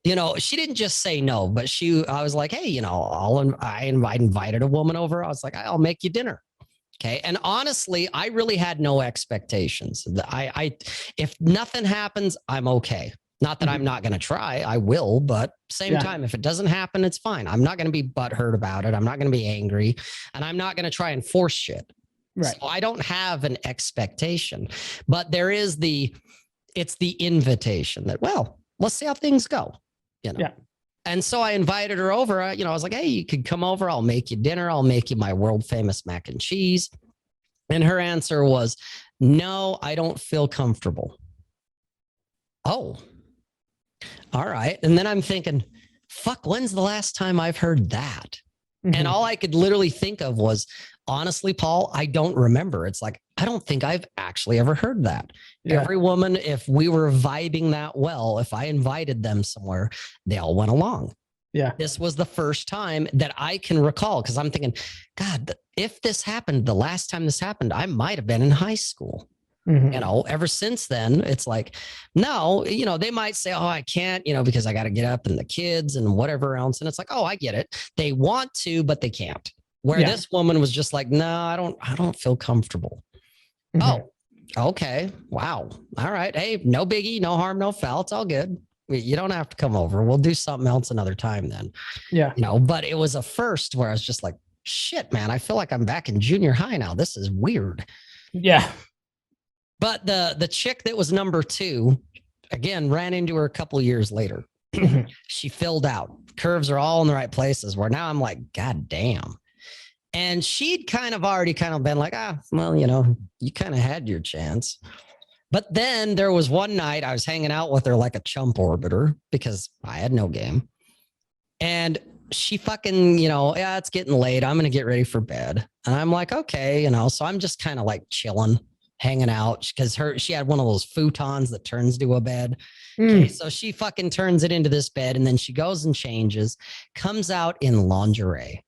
she didn't just say no, but I was like, hey, I invited a woman over. I was like, I'll make you dinner. Okay. And honestly, I really had no expectations. If nothing happens, I'm okay. Not that I'm not going to try, I will, but same time, if it doesn't happen, it's fine. I'm not going to be butthurt about it. I'm not going to be angry, and I'm not going to try and force shit. Right. So I don't have an expectation, but there is it's the invitation that, well, let's see how things go. Yeah. And so I invited her over. I was like, hey, you could come over. I'll make you dinner. I'll make you my world famous mac and cheese. And her answer was, no, I don't feel comfortable. Oh, all right. And then I'm thinking, fuck, when's the last time I've heard that? And all I could literally think of was, honestly, Paul, I don't remember. It's like, I don't think I've actually ever heard that. Every woman, if we were vibing that well, if I invited them somewhere, they all went along. Yeah. This was the first time that I can recall, because I'm thinking, God, if this happened, the last time this happened, I might have been in high school. Ever since then, it's like, no, they might say, oh, I can't, because I got to get up and the kids and whatever else. And it's like, oh, I get it. They want to, but they can't. Where this woman was just like, no, I don't feel comfortable. Oh, okay. Wow. All right. Hey, no biggie, no harm, no foul. It's all good. You don't have to come over. We'll do something else another time then. Yeah. But it was a first where I was just like, shit, man, I feel like I'm back in junior high now. This is weird. Yeah. But the chick that was number 2, again, ran into her a couple of years later. She filled out. Curves are all in the right places, where now I'm like, God damn. And she'd already been like, well, you kind of had your chance. But then there was one night I was hanging out with her like a chump orbiter because I had no game. And she fucking, it's getting late. I'm going to get ready for bed. And I'm like, okay, so I'm just kind of like chilling, hanging out, because she had one of those futons that turns to a bed. Okay, so she fucking turns it into this bed, and then she goes and changes, comes out in lingerie,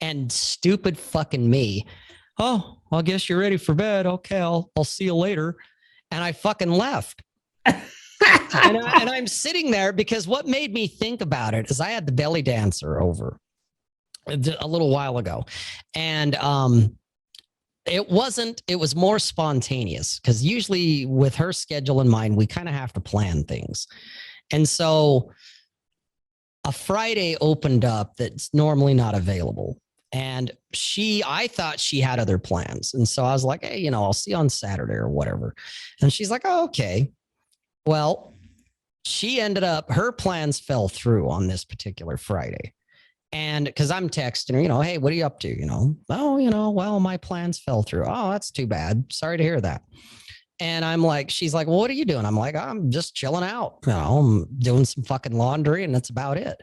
and stupid fucking me. Oh, I guess you're ready for bed. Okay, I'll see you later. And I fucking left. and I'm sitting there because what made me think about it is I had the belly dancer over a little while ago, and it was more spontaneous, because usually with her schedule in mind, we kind of have to plan things. And so a Friday opened up that's normally not available. And I thought she had other plans. And so I was like, hey, I'll see you on Saturday or whatever. And she's like, oh, okay. Well, she ended up, her plans fell through on this particular Friday. And because I'm texting her, hey, what are you up to? Oh, well, my plans fell through. Oh, that's too bad. Sorry to hear that. And I'm like, she's like, well, what are you doing? I'm like, I'm just chilling out. I'm doing some fucking laundry, and that's about it.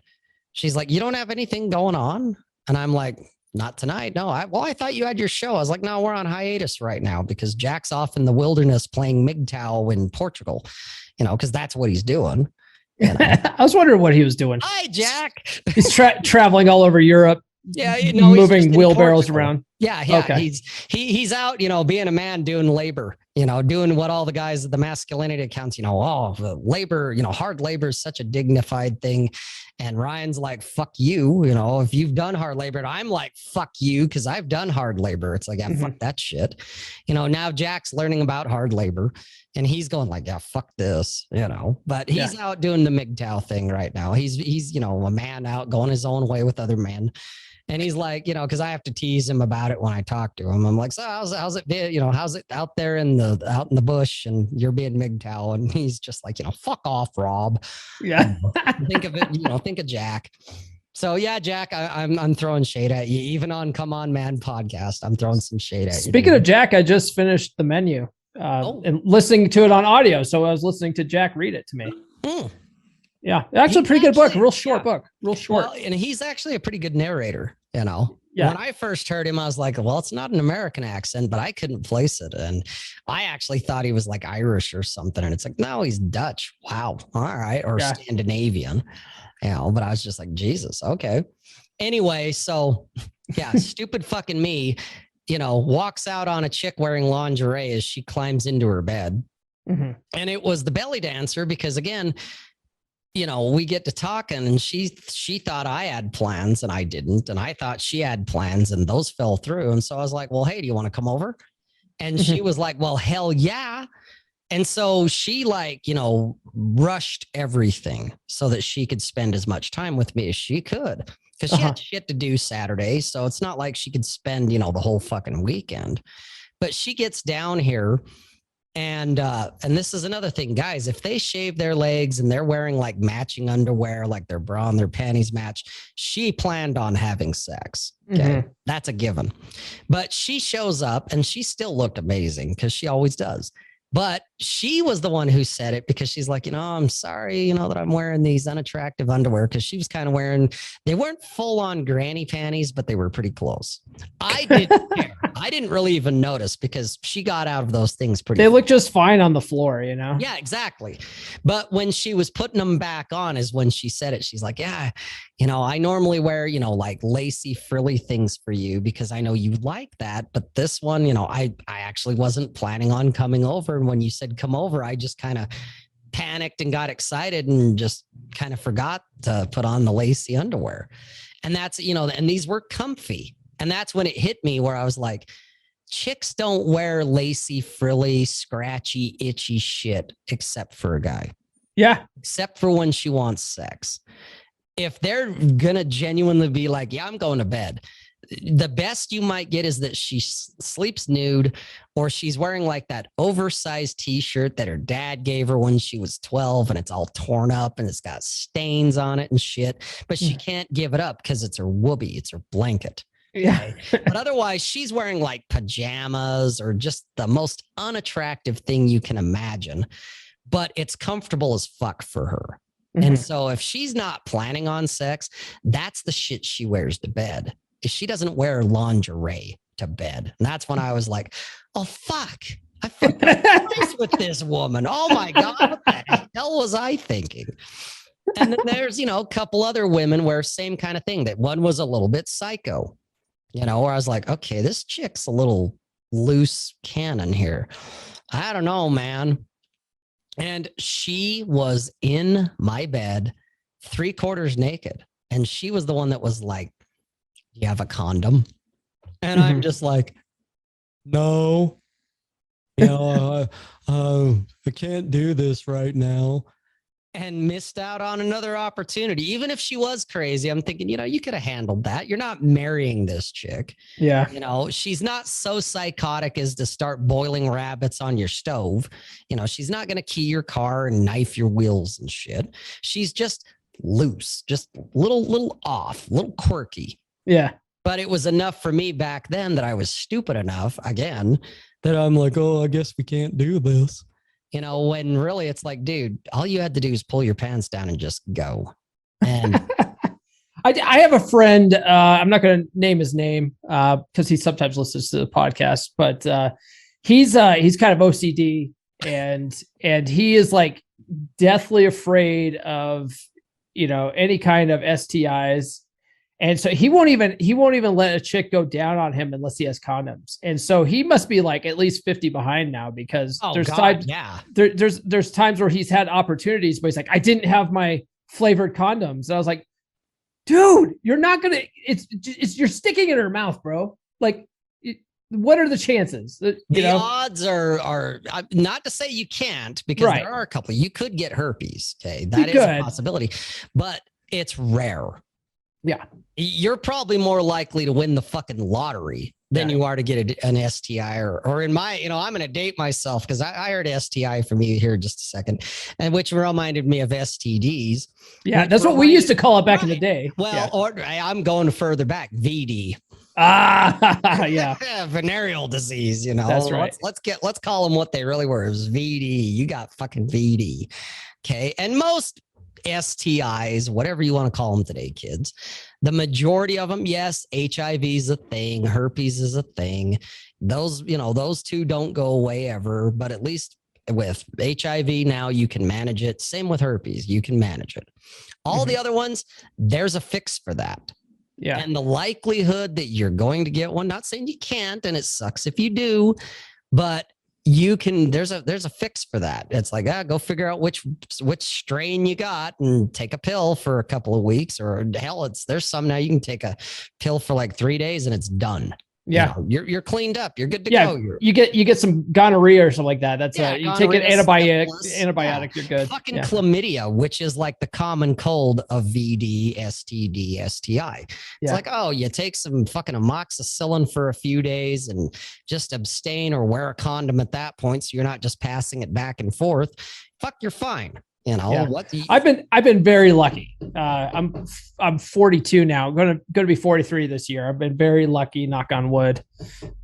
She's like, you don't have anything going on? And I'm like, not tonight. No, I thought you had your show. I was like, no, we're on hiatus right now because Jack's off in the wilderness playing MGTOW in Portugal, because that's what he's doing. I was wondering what he was doing. Hi, Jack. He's traveling all over Europe. Yeah, moving wheelbarrows around. Yeah. Okay. He's out, being a man, doing labor, doing what all the guys at the masculinity accounts, the labor, hard labor is such a dignified thing. And Ryan's like, fuck you, if you've done hard labor. And I'm like, fuck you, because I've done hard labor. It's like, yeah, fuck that shit. Now Jack's learning about hard labor, and he's going like, yeah, fuck this, but he's out doing the MGTOW thing right now. He's a man out going his own way with other men. And he's like, because I have to tease him about it when I talk to him. I'm like, so how's it, how's it out there in the bush, and you're being MGTOW? And he's just like, fuck off, Rob. Yeah. Think of think of Jack. So yeah, Jack, I'm throwing shade at you. Even on Come On Man podcast, I'm throwing some shade at you. Speaking of Jack, I just finished The Menu and listening to it on audio. So I was listening to Jack read it to me. Yeah, actually a pretty good book. Real short book. Real short. Well, and he's actually a pretty good narrator, you know. Yeah. When I first heard him, I was like, well, it's not an American accent, but I couldn't place it. And I actually thought he was like Irish or something. And it's like, no, he's Dutch. Wow. All right. Or Scandinavian. You know, but I was just like, Jesus, okay. Anyway, so yeah, stupid fucking me, you know, walks out on a chick wearing lingerie as she climbs into her bed. And it was the belly dancer because, again, you know, we get to talking and she thought I had plans and I didn't. And I thought she had plans and those fell through. And so I was like, well, hey, do you want to come over? And she was like, well, hell yeah. And so she like, you know, rushed everything so that she could spend as much time with me as she could because she had shit to do Saturday. So it's not like she could spend, you know, the whole fucking weekend. But she gets down here and this is another thing, guys, if they shave their legs and they're wearing like matching underwear, like their bra and their panties match, she planned on having sex. Okay. That's a given. But she shows up and she still looked amazing because she always does. But she was the one who said it because she's like, you know, I'm sorry, you know, that I'm wearing these unattractive underwear because she was kind of wearing, they weren't full on granny panties, but they were pretty close. I didn't care. I didn't really even notice because she got out of those things pretty They look just fine on the floor, you know? Yeah, exactly. But when she was putting them back on is when she said it. She's like, yeah, you know, I normally wear, you know, like lacy frilly things for you because I know you like that. But this one, you know, I actually wasn't planning on coming over. And when you said come over, I just kind of panicked and got excited and just kind of forgot to put on the lacy underwear. And that's, you know, and these were comfy. And that's when it hit me where I was like, chicks don't wear lacy, frilly, scratchy, itchy shit except for a guy. Yeah. Except for when she wants sex. If they're going to genuinely be like, yeah, I'm going to bed. The best you might get is that she sleeps nude or she's wearing like that oversized t-shirt that her dad gave her when she was 12 and it's all torn up and it's got stains on it and shit, but she can't give it up because it's her whoopee, it's her blanket. Yeah. But otherwise she's wearing like pajamas or just the most unattractive thing you can imagine, but it's comfortable as fuck for her. And so if she's not planning on sex, that's the shit she wears to bed. She doesn't wear lingerie to bed. And that's when I was like, oh, fuck. I fucked up twice with this woman. Oh, my God. What the hell was I thinking? And then there's, you know, a couple other women where same kind of thing. That one was a little bit psycho, you know, where I was like, okay, this chick's a little loose cannon here. I don't know, man. And she was in my bed 3/4 naked. And she was the one that was like, do you have a condom? And I'm just like, no, you know, I can't do this right now. And missed out on another opportunity. Even if she was crazy, I'm thinking, you know, you could have handled that. You're not marrying this chick. Yeah. You know, she's not so psychotic as to start boiling rabbits on your stove. You know, she's not going to key your car and knife your wheels and shit. She's just loose, just little off, little quirky. Yeah. But it was enough for me back then that I was stupid enough, again, that I'm like, oh, I guess we can't do this. You know, when really it's like, dude, all you had to do is pull your pants down and just go. And I have a friend, I'm not going to name his name because he sometimes listens to the podcast, but he's kind of OCD and he is like deathly afraid of, you know, any kind of STIs. And so he won't even let a chick go down on him unless he has condoms. And so he must be like at least 50 behind now because there's times where he's had opportunities, but he's like, I didn't have my flavored condoms. And I was like, dude, you're not going to, you're sticking in her mouth, bro. Like, what are the chances? The odds are not to say you can't, because there are a couple. You could get herpes. Okay. That is a possibility, but it's rare. Yeah. You're probably more likely to win the fucking lottery than you are to get an STI or in my, I'm going to date myself because I heard STI from you here just a second, and which reminded me of STDs. Yeah. That's what we used to call it back in the day. Well, or I'm going further back, VD. Yeah. Venereal disease, That's right. Let's call them what they really were. It was VD. You got fucking VD. Okay. And most STIs, whatever you want to call them today, kids, the majority of them, yes, HIV is a thing, herpes is a thing. Those two don't go away ever, but at least with HIV now you can manage it. Same with herpes, you can manage it. All the other ones, there's a fix for that. Yeah. And the likelihood that you're going to get one, not saying you can't, and it sucks if you do, but you can, there's a fix for that. It's like, go figure out which strain you got and take a pill for a couple of weeks, or hell, there's some now you can take a pill for like 3 days and it's done. Yeah. You're cleaned up. You're good to go. You get some gonorrhea or something like that. That's you take an antibiotic, you're good. Fucking chlamydia, which is like the common cold of VD, STD, STI. It's like, you take some fucking amoxicillin for a few days and just abstain or wear a condom at that point, so you're not just passing it back and forth. Fuck, you're fine. I've been very lucky. I'm 42 now. I'm gonna be 43 this year. I've been very lucky, knock on wood.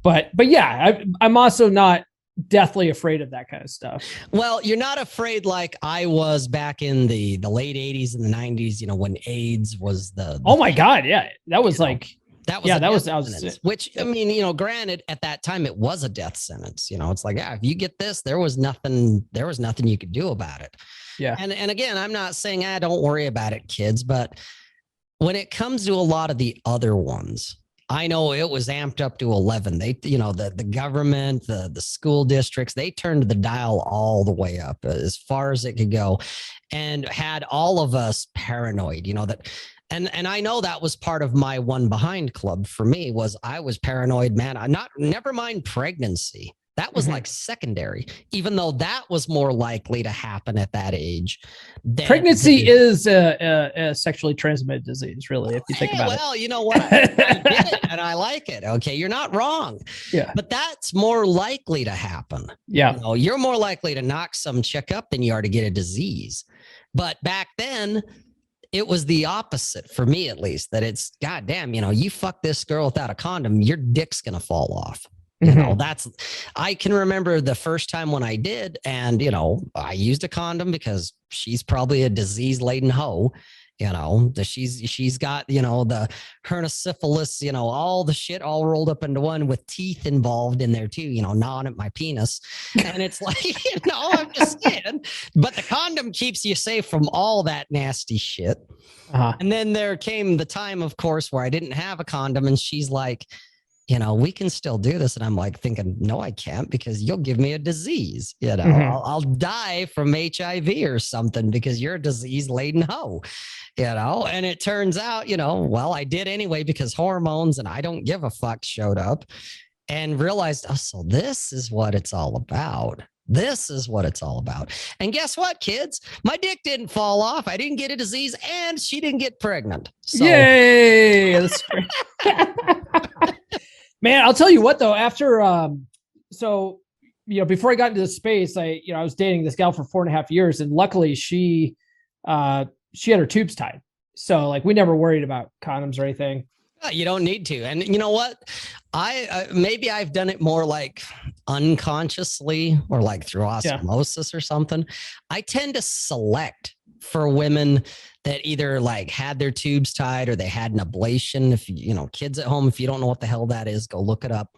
But yeah, I'm also not deathly afraid of that kind of stuff. Well, you're not afraid like I was back in the late 80s and the 90s, when AIDS was the oh my God, yeah. That was like that was which, I mean, granted, at that time it was a death sentence. It's like, if you get this, there was nothing you could do about it. Yeah. And again, I'm not saying, don't worry about it, kids, but when it comes to a lot of the other ones, I know it was amped up to 11. They, the government, the school districts, they turned the dial all the way up as far as it could go and had all of us paranoid, that. And I know that was part of my one behind club for me was I was paranoid, man. Never mind pregnancy. That was like secondary, even though that was more likely to happen at that age. Pregnancy is a sexually transmitted disease, really, if you think about it. Well, you know what? I get it, and I like it. Okay, you're not wrong. Yeah. But that's more likely to happen. Yeah. You're more likely to knock some chick up than you are to get a disease. But back then, it was the opposite for me, at least, that it's goddamn, you fuck this girl without a condom, your dick's going to fall off. I can remember the first time when I did, and, I used a condom because she's probably a disease laden hoe. She's got, the hernisyphilis, all the shit all rolled up into one with teeth involved in there too, gnawing at my penis. And it's like, I'm just saying, but the condom keeps you safe from all that nasty shit. And then there came the time, of course, where I didn't have a condom, and she's like, we can still do this. And I'm like thinking, no, I can't, because you'll give me a disease. I'll die from HIV or something because you're a disease laden hoe, and it turns out, well, I did anyway, because hormones and I don't give a fuck showed up, and realized, so this is what it's all about. This is what it's all about. And guess what, kids? My dick didn't fall off. I didn't get a disease, and she didn't get pregnant. So. Yay! That's great. Man, I'll tell you what though, after, before I got into the space, I was dating this gal for 4.5 years, and luckily she had her tubes tied. So like, we never worried about condoms or anything. You don't need to. And you know what? Maybe I've done it more like unconsciously or like through osmosis or something. I tend to select for women that either like had their tubes tied or they had an ablation. If kids at home, if you don't know what the hell that is, go look it up.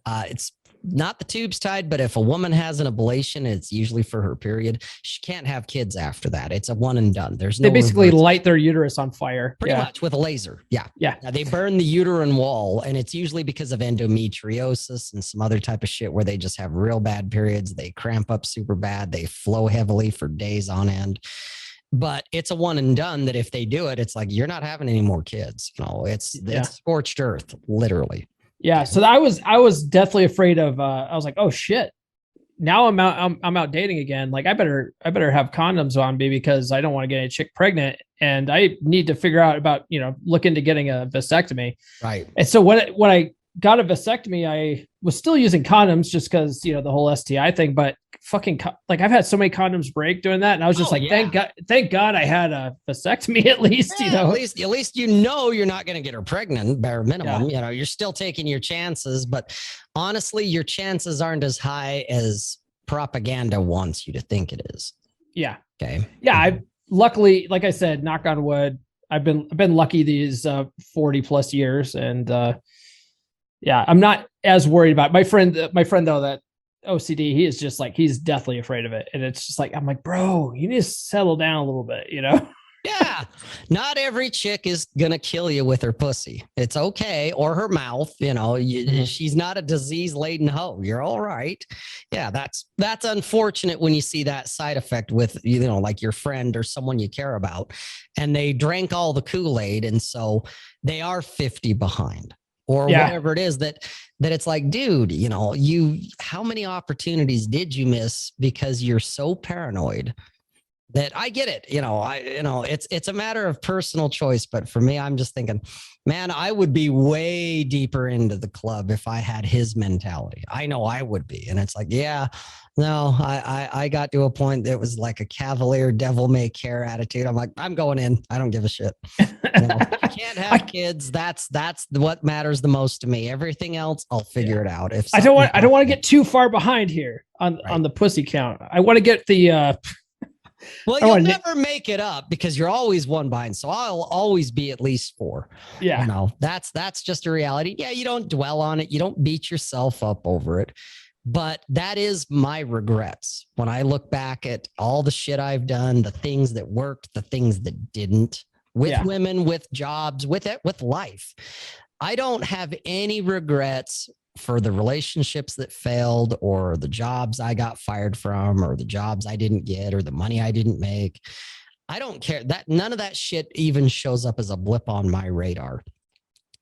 It's not the tubes tied, but if a woman has an ablation, it's usually for her period. She can't have kids after that. It's a one and done. They basically light their uterus on fire. Pretty much with a laser. Yeah. Yeah. Now, they burn the uterine wall, and it's usually because of endometriosis and some other type of shit where they just have real bad periods. They cramp up super bad. They flow heavily for days on end. But it's a one and done that if they do it, it's like, you're not having any more kids. It's scorched earth, literally. Yeah. So I was deathly afraid of, I was like, oh shit, now I'm out dating again. Like I better have condoms on me because I don't want to get a chick pregnant, and I need to figure out about, look into getting a vasectomy. Right. And so when I got a vasectomy, I was still using condoms just because, the whole STI thing, but fucking like I've had so many condoms break doing that. And I was just thank God I had a vasectomy at least, At least you're not going to get her pregnant, bare minimum. Yeah. You're still taking your chances, but honestly, your chances aren't as high as propaganda wants you to think it is. Yeah. Okay. Yeah. I luckily, like I said, knock on wood, I've been lucky these 40 plus years, and I'm not as worried about my friend though, that OCD, he is just like, he's deathly afraid of it. And it's just like, I'm like, bro, you need to settle down a little bit, Yeah. Not every chick is going to kill you with her pussy. It's okay. Or her mouth, she's not a disease laden hoe. You're all right. Yeah. That's unfortunate when you see that side effect with, like your friend or someone you care about, and they drank all the Kool-Aid. And so they are 50 behind. Or whatever it is that it's like, dude, how many opportunities did you miss because you're so paranoid? That I get it. It's a matter of personal choice. But for me, I'm just thinking, man, I would be way deeper into the club if I had his mentality. I know I would be. And it's like, I got to a point that was like a cavalier devil may care attitude. I'm like, I'm going in. I don't give a shit. I can't have kids. That's what matters the most to me. Everything else, I'll figure it out. If I don't want to get too far behind here on the pussy count. I want to get the well, you'll never make it up because you're always one behind. So I'll always be at least 4. Yeah. That's just a reality. Yeah. You don't dwell on it. You don't beat yourself up over it. But that is my regrets. When I look back at all the shit I've done, the things that worked, the things that didn't, with women, with jobs, with life. I don't have any regrets for the relationships that failed, or the jobs I got fired from, or the jobs I didn't get, or the money I didn't make. I don't care. That none of that shit even shows up as a blip on my radar.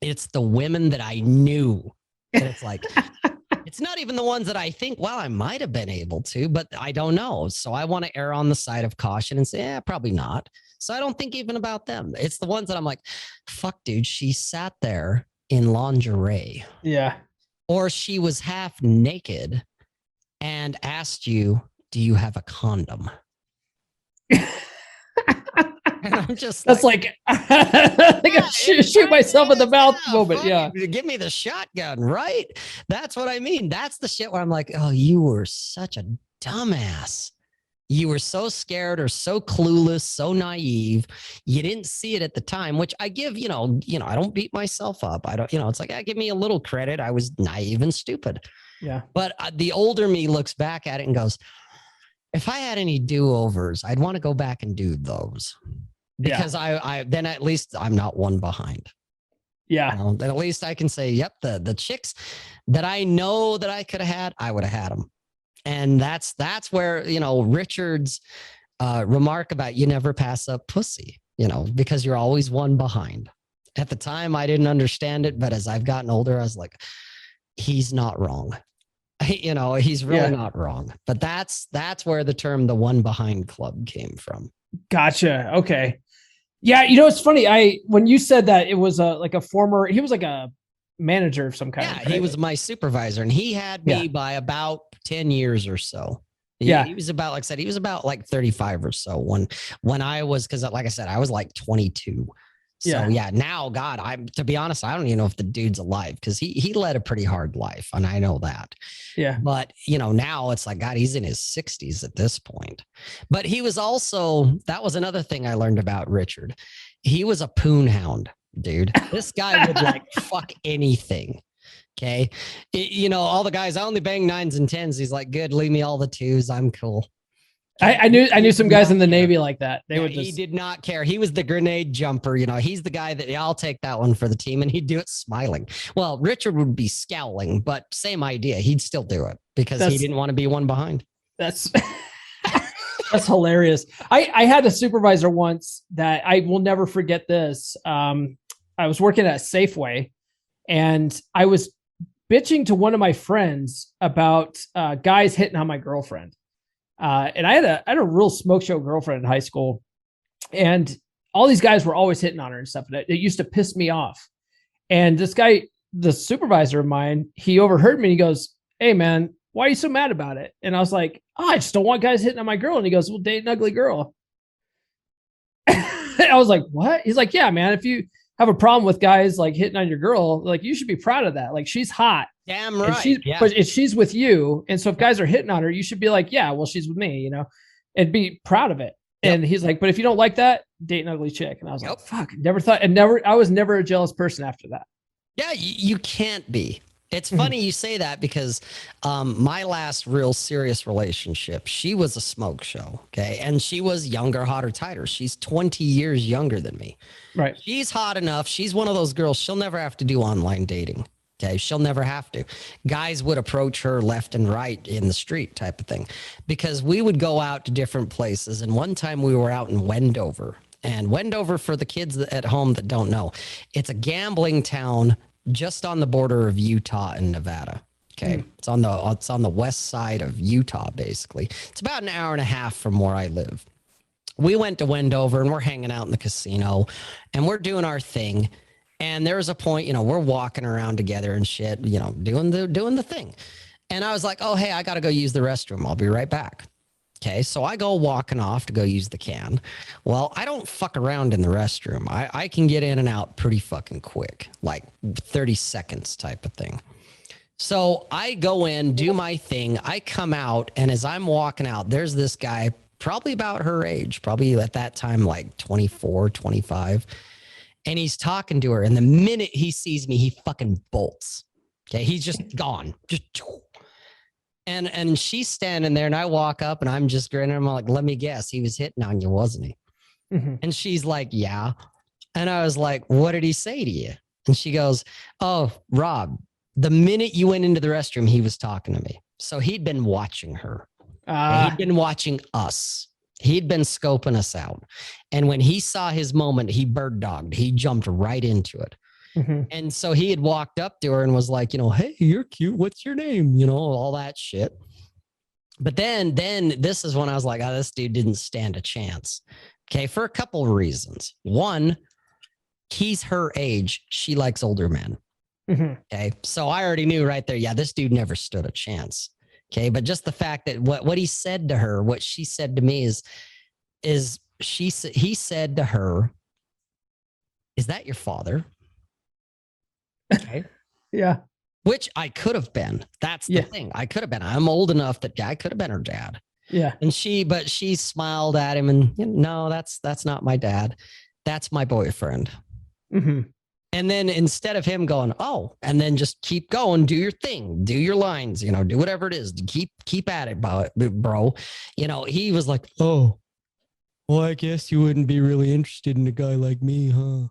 It's the women that I knew. And it's like, it's not even the ones that I think, well, I might have been able to, but I don't know. So I want to err on the side of caution and say, probably not. So I don't think even about them. It's the ones that I'm like, fuck, dude, she sat there in lingerie. Yeah. Or she was half naked and asked you, do you have a condom? And I'm just that's like shoot myself in the mouth moment. Yeah. Give me the shotgun, right? That's what I mean. That's the shit where I'm like, oh, you were such a dumbass. You were so scared or so clueless, so naive. You didn't see it at the time, which I give, I don't beat myself up. I don't, it's like, give me a little credit. I was naive and stupid. Yeah. But the older me looks back at it and goes, if I had any do-overs, I'd want to go back and do those, because I then at least I'm not one behind. Yeah. Then at least I can say, yep, the chicks that I know that I could have had, I would have had them. And that's where, Richard's remark about you never pass up pussy, because you're always one behind. At the time, I didn't understand it. But as I've gotten older, I was like, he's not wrong. He's really not wrong. But that's where the term the one behind club came from. Gotcha. Okay. Yeah. It's funny. When you said that, it was he was like a manager of some kind. Yeah, he was my supervisor, and he had me by about 10 years or so. He was about, like I said, he was about like 35 or so when I was, because like I said, I was like 22. So now, God, to be honest, I don't even know if the dude's alive, because he led a pretty hard life, and I know that. Yeah. But now it's like, God, he's in his 60s at this point. But he was also, that was another thing I learned about Richard. He was a poon hound, dude. This guy would like fuck anything. Okay. All the guys, I only bang 9s and 10s. He's like, good, leave me all the 2s. I'm cool. I knew some guys in the Navy like that. He did not care. He was the grenade jumper. He's the guy that, I'll take that one for the team. And he'd do it smiling. Well, Richard would be scowling, but same idea. He'd still do it because he didn't want to be one behind. That's hilarious. I had a supervisor once that I will never forget this. I was working at Safeway, and I was bitching to one of my friends about guys hitting on my girlfriend. And I had a real smoke show girlfriend in high school, and all these guys were always hitting on her and stuff. And it used to piss me off. And this guy, the supervisor of mine, he overheard me. And he goes, "Hey man, why are you so mad about it?" And I was like, "Oh, I just don't want guys hitting on my girl." And he goes, "Well, date an ugly girl." I was like, "What?" He's like, "Yeah, man, if you have a problem with guys like hitting on your girl, like you should be proud of that. Like she's hot. Damn right. But if she's with you, and so if guys are hitting on her, you should be like, yeah, well, she's with me, you know, and be proud of it." Yep. And he's like, "But if you don't like that, date an ugly chick." And I was like, "Fuck, never thought." And I was never a jealous person after that. Yeah, you can't be. It's funny you say that because my last real serious relationship, she was a smoke show. Okay. And she was younger, hotter, tighter. She's 20 years younger than me. Right. She's hot enough. She's one of those girls. She'll never have to do online dating. Okay. She'll never have to. Guys would approach her left and right in the street type of thing because we would go out to different places. And one time we were out in Wendover. And Wendover, for the kids at home that don't know, it's a gambling town just on the border of Utah and Nevada. Okay. It's on the west side of Utah, basically. It's about an hour and a half from where I live. We went to Wendover and we're hanging out in the casino and we're doing our thing. And there was a point, you know, we're walking around together and shit, you know, doing the thing. And I was like, "Oh, hey, I got to go use the restroom. I'll be right back." Okay, so I go walking off to go use the can. Well, I don't fuck around in the restroom. I can get in and out pretty fucking quick, like 30 seconds type of thing. So I go in, do my thing. I come out, and as I'm walking out, there's this guy, probably about her age, probably at that time, like 24, 25. And he's talking to her. And the minute he sees me, he fucking bolts. Okay, he's just gone. Just... And she's standing there and I walk up and I'm just grinning. I'm like, "Let me guess, he was hitting on you, wasn't he?" Mm-hmm. And she's like, "Yeah." And I was like, "What did he say to you?" And she goes, "Oh, Rob, the minute you went into the restroom, he was talking to me." So he'd been watching her. He'd been watching us. He'd been scoping us out. And when he saw his moment, he bird dogged. He jumped right into it. Mm-hmm. And so he had walked up to her and was like, you know, "Hey, you're cute. What's your name?" You know, all that shit. But then this is when I was like, "Oh, this dude didn't stand a chance." Okay. For a couple of reasons. One, he's her age. She likes older men. Mm-hmm. Okay. So I already knew right there. Yeah, this dude never stood a chance. Okay. But just the fact that what he said to her, what she said to me he said to her, "Is that your father?" Okay. Yeah. Which I could have been. That's the thing. I could have been. I'm old enough that I could have been her dad. Yeah. And she smiled at him and, you know, "No, that's not my dad. That's my boyfriend." Mm-hmm. And then instead of him going, "Oh," and then just keep going, do your thing, do your lines, you know, do whatever it is, keep at it, bro. You know, he was like, "Oh, well, I guess you wouldn't be really interested in a guy like me, huh?"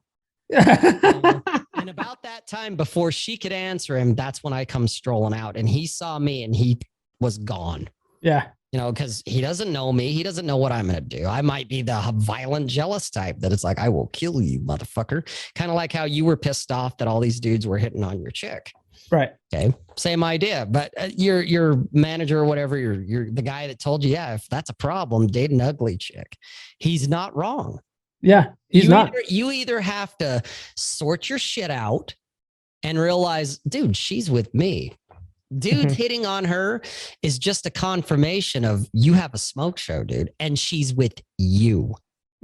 And about that time, before she could answer him, that's when I come strolling out and he saw me and he was gone. Yeah. You know, because he doesn't know me. He doesn't know what I'm going to do. I might be the violent, jealous type that it's like, "I will kill you, motherfucker." Kind of like how you were pissed off that all these dudes were hitting on your chick. Right. Okay. Same idea. But your manager or whatever, you're the guy that told you, yeah, if that's a problem, date an ugly chick. He's not wrong. Yeah, he's not. You either have to sort your shit out and realize, dude, she's with me. Dude, hitting on her is just a confirmation of you have a smoke show, dude, and she's with you.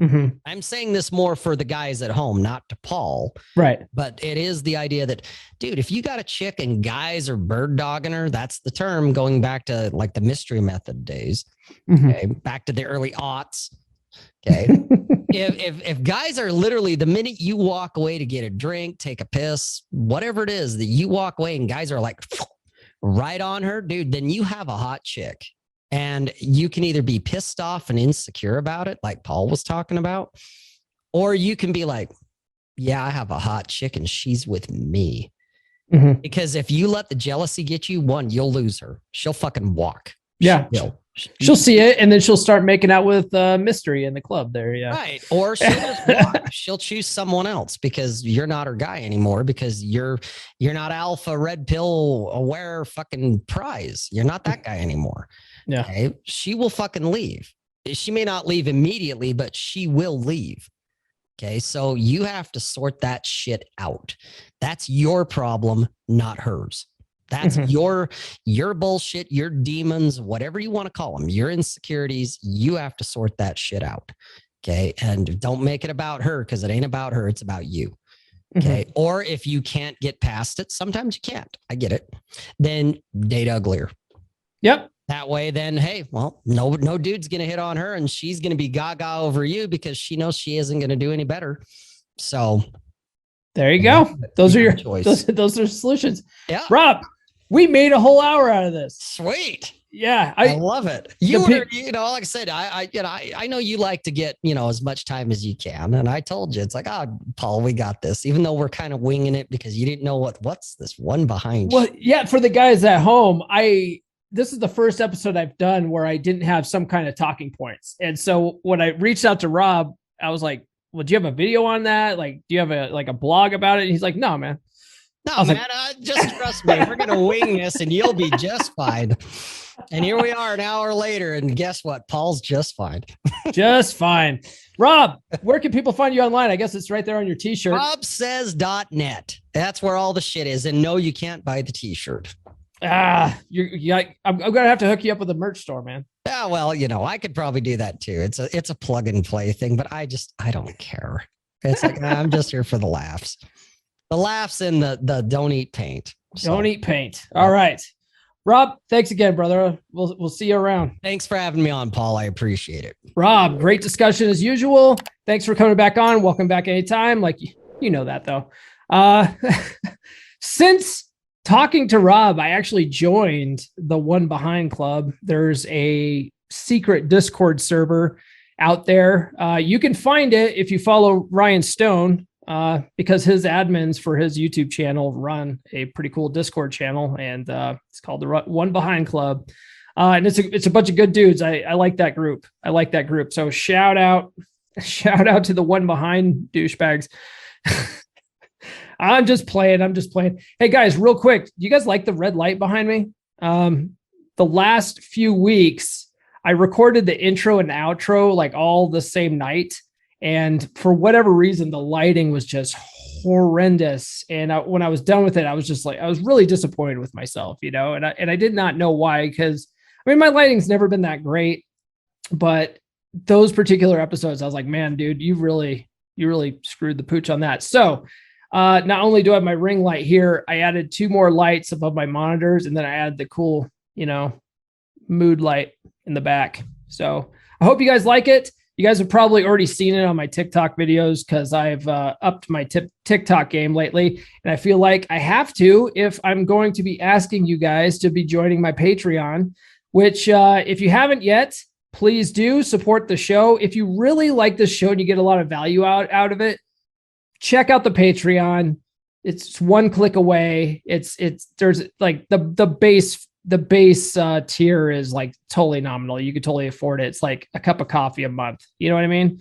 Mm-hmm. I'm saying this more for the guys at home, not to Paul. Right. But it is the idea that, dude, if you got a chick and guys are bird dogging her, that's the term going back to like the mystery method days. Mm-hmm. Okay. Back to the early aughts. Okay. If guys are literally, the minute you walk away to get a drink, take a piss, whatever it is that you walk away and guys are like right on her, dude, then you have a hot chick. And you can either be pissed off and insecure about it, like Paul was talking about, or you can be like, "Yeah, I have a hot chick and she's with me." Mm-hmm. Because if you let the jealousy get you, one, you'll lose her. She'll fucking walk. Yeah. She'll see it, and then she'll start making out with Mystery in the club there. Yeah. Right. Or she'll just walk. She'll choose someone else because you're not her guy anymore, because you're not alpha red pill aware fucking prize. You're not that guy anymore. Yeah. Okay? She will fucking leave. She may not leave immediately, but she will leave. Okay. So you have to sort that shit out. That's your problem, not hers. That's your bullshit, your demons, whatever you want to call them, your insecurities. You have to sort that shit out. Okay. And don't make it about her, because it ain't about her. It's about you. Okay. Or if you can't get past it, sometimes you can't. I get it. Then date uglier. Yep. That way, then, hey, well, no dude's going to hit on her, and she's going to be gaga over you because she knows she isn't going to do any better. So there you go. Those are your choice. Those are solutions. Yeah. Rob, we made a whole hour out of this. Sweet. Yeah. I love it. Like I said, I know you like to get, as much time as you can. And I told you, it's like, Paul, we got this, even though we're kind of winging it because you didn't know what's this one behind. Well, yeah. For the guys at home, this is the first episode I've done where I didn't have some kind of talking points. And so when I reached out to Rob, I was like, well, do you have a video on that? Like, do you have a blog about it? And he's like, no, man. No, man, just trust me. We're going to wing this and you'll be just fine. And here we are an hour later. And guess what? Paul's just fine. Just fine. Rob, where can people find you online? I guess it's right there on your t-shirt. robsays.net. That's where all the shit is. And no, you can't buy the t-shirt. I'm going to have to hook you up with a merch store, man. Yeah, well, I could probably do that too. It's a plug and play thing, but I don't care. It's like, I'm just here for the laughs. The laughs and the don't eat paint. So. Don't eat paint. All right. Rob, thanks again, brother. We'll see you around. Thanks for having me on, Paul. I appreciate it. Rob, great discussion as usual. Thanks for coming back on. Welcome back anytime. Like, you know that though. Since talking to Rob, I actually joined the One Behind Club. There's a secret Discord server out there. You can find it if you follow Ryan Stone, because his admins for his YouTube channel run a pretty cool Discord channel, and it's called the One Behind Club. And it's a bunch of good dudes. I like that group. So shout out to the One Behind douchebags. I'm just playing. Hey guys, real quick. Do you guys like the red light behind me? The last few weeks, I recorded the intro and outro like all the same night. And for whatever reason, the lighting was just horrendous. And when I was done with it, I was just like, I was really disappointed with myself, and I did not know why, because my lighting's never been that great, but those particular episodes, I was like, man, dude, you really screwed the pooch on that. So not only do I have my ring light here, I added 2 more lights above my monitors, and then I added the cool, mood light in the back. So I hope you guys like it. You guys have probably already seen it on my TikTok videos, because I've upped my TikTok game lately. And I feel like I have to if I'm going to be asking you guys to be joining my Patreon, which if you haven't yet, please do support the show. If you really like this show and you get a lot of value out of it, check out the Patreon. It's 1 click away. There's like the base tier is like totally nominal. You could totally afford it. It's like a cup of coffee a month. You know what I mean?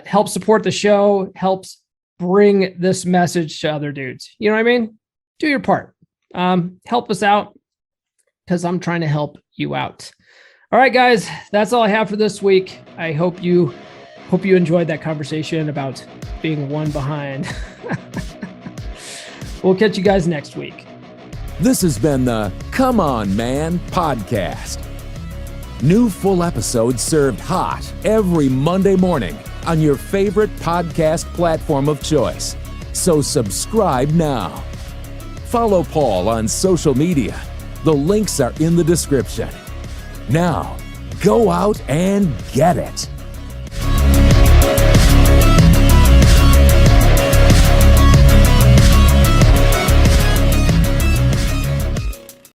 Helps support the show, helps bring this message to other dudes. You know what I mean? Do your part. Help us out, because I'm trying to help you out. All right, guys, that's all I have for this week. I hope you enjoyed that conversation about being one behind. We'll catch you guys next week. This has been the Come On Man podcast. New full episodes served hot every Monday morning on your favorite podcast platform of choice. So subscribe now. Follow Paul on social media. The links are in the description. Now, go out and get it.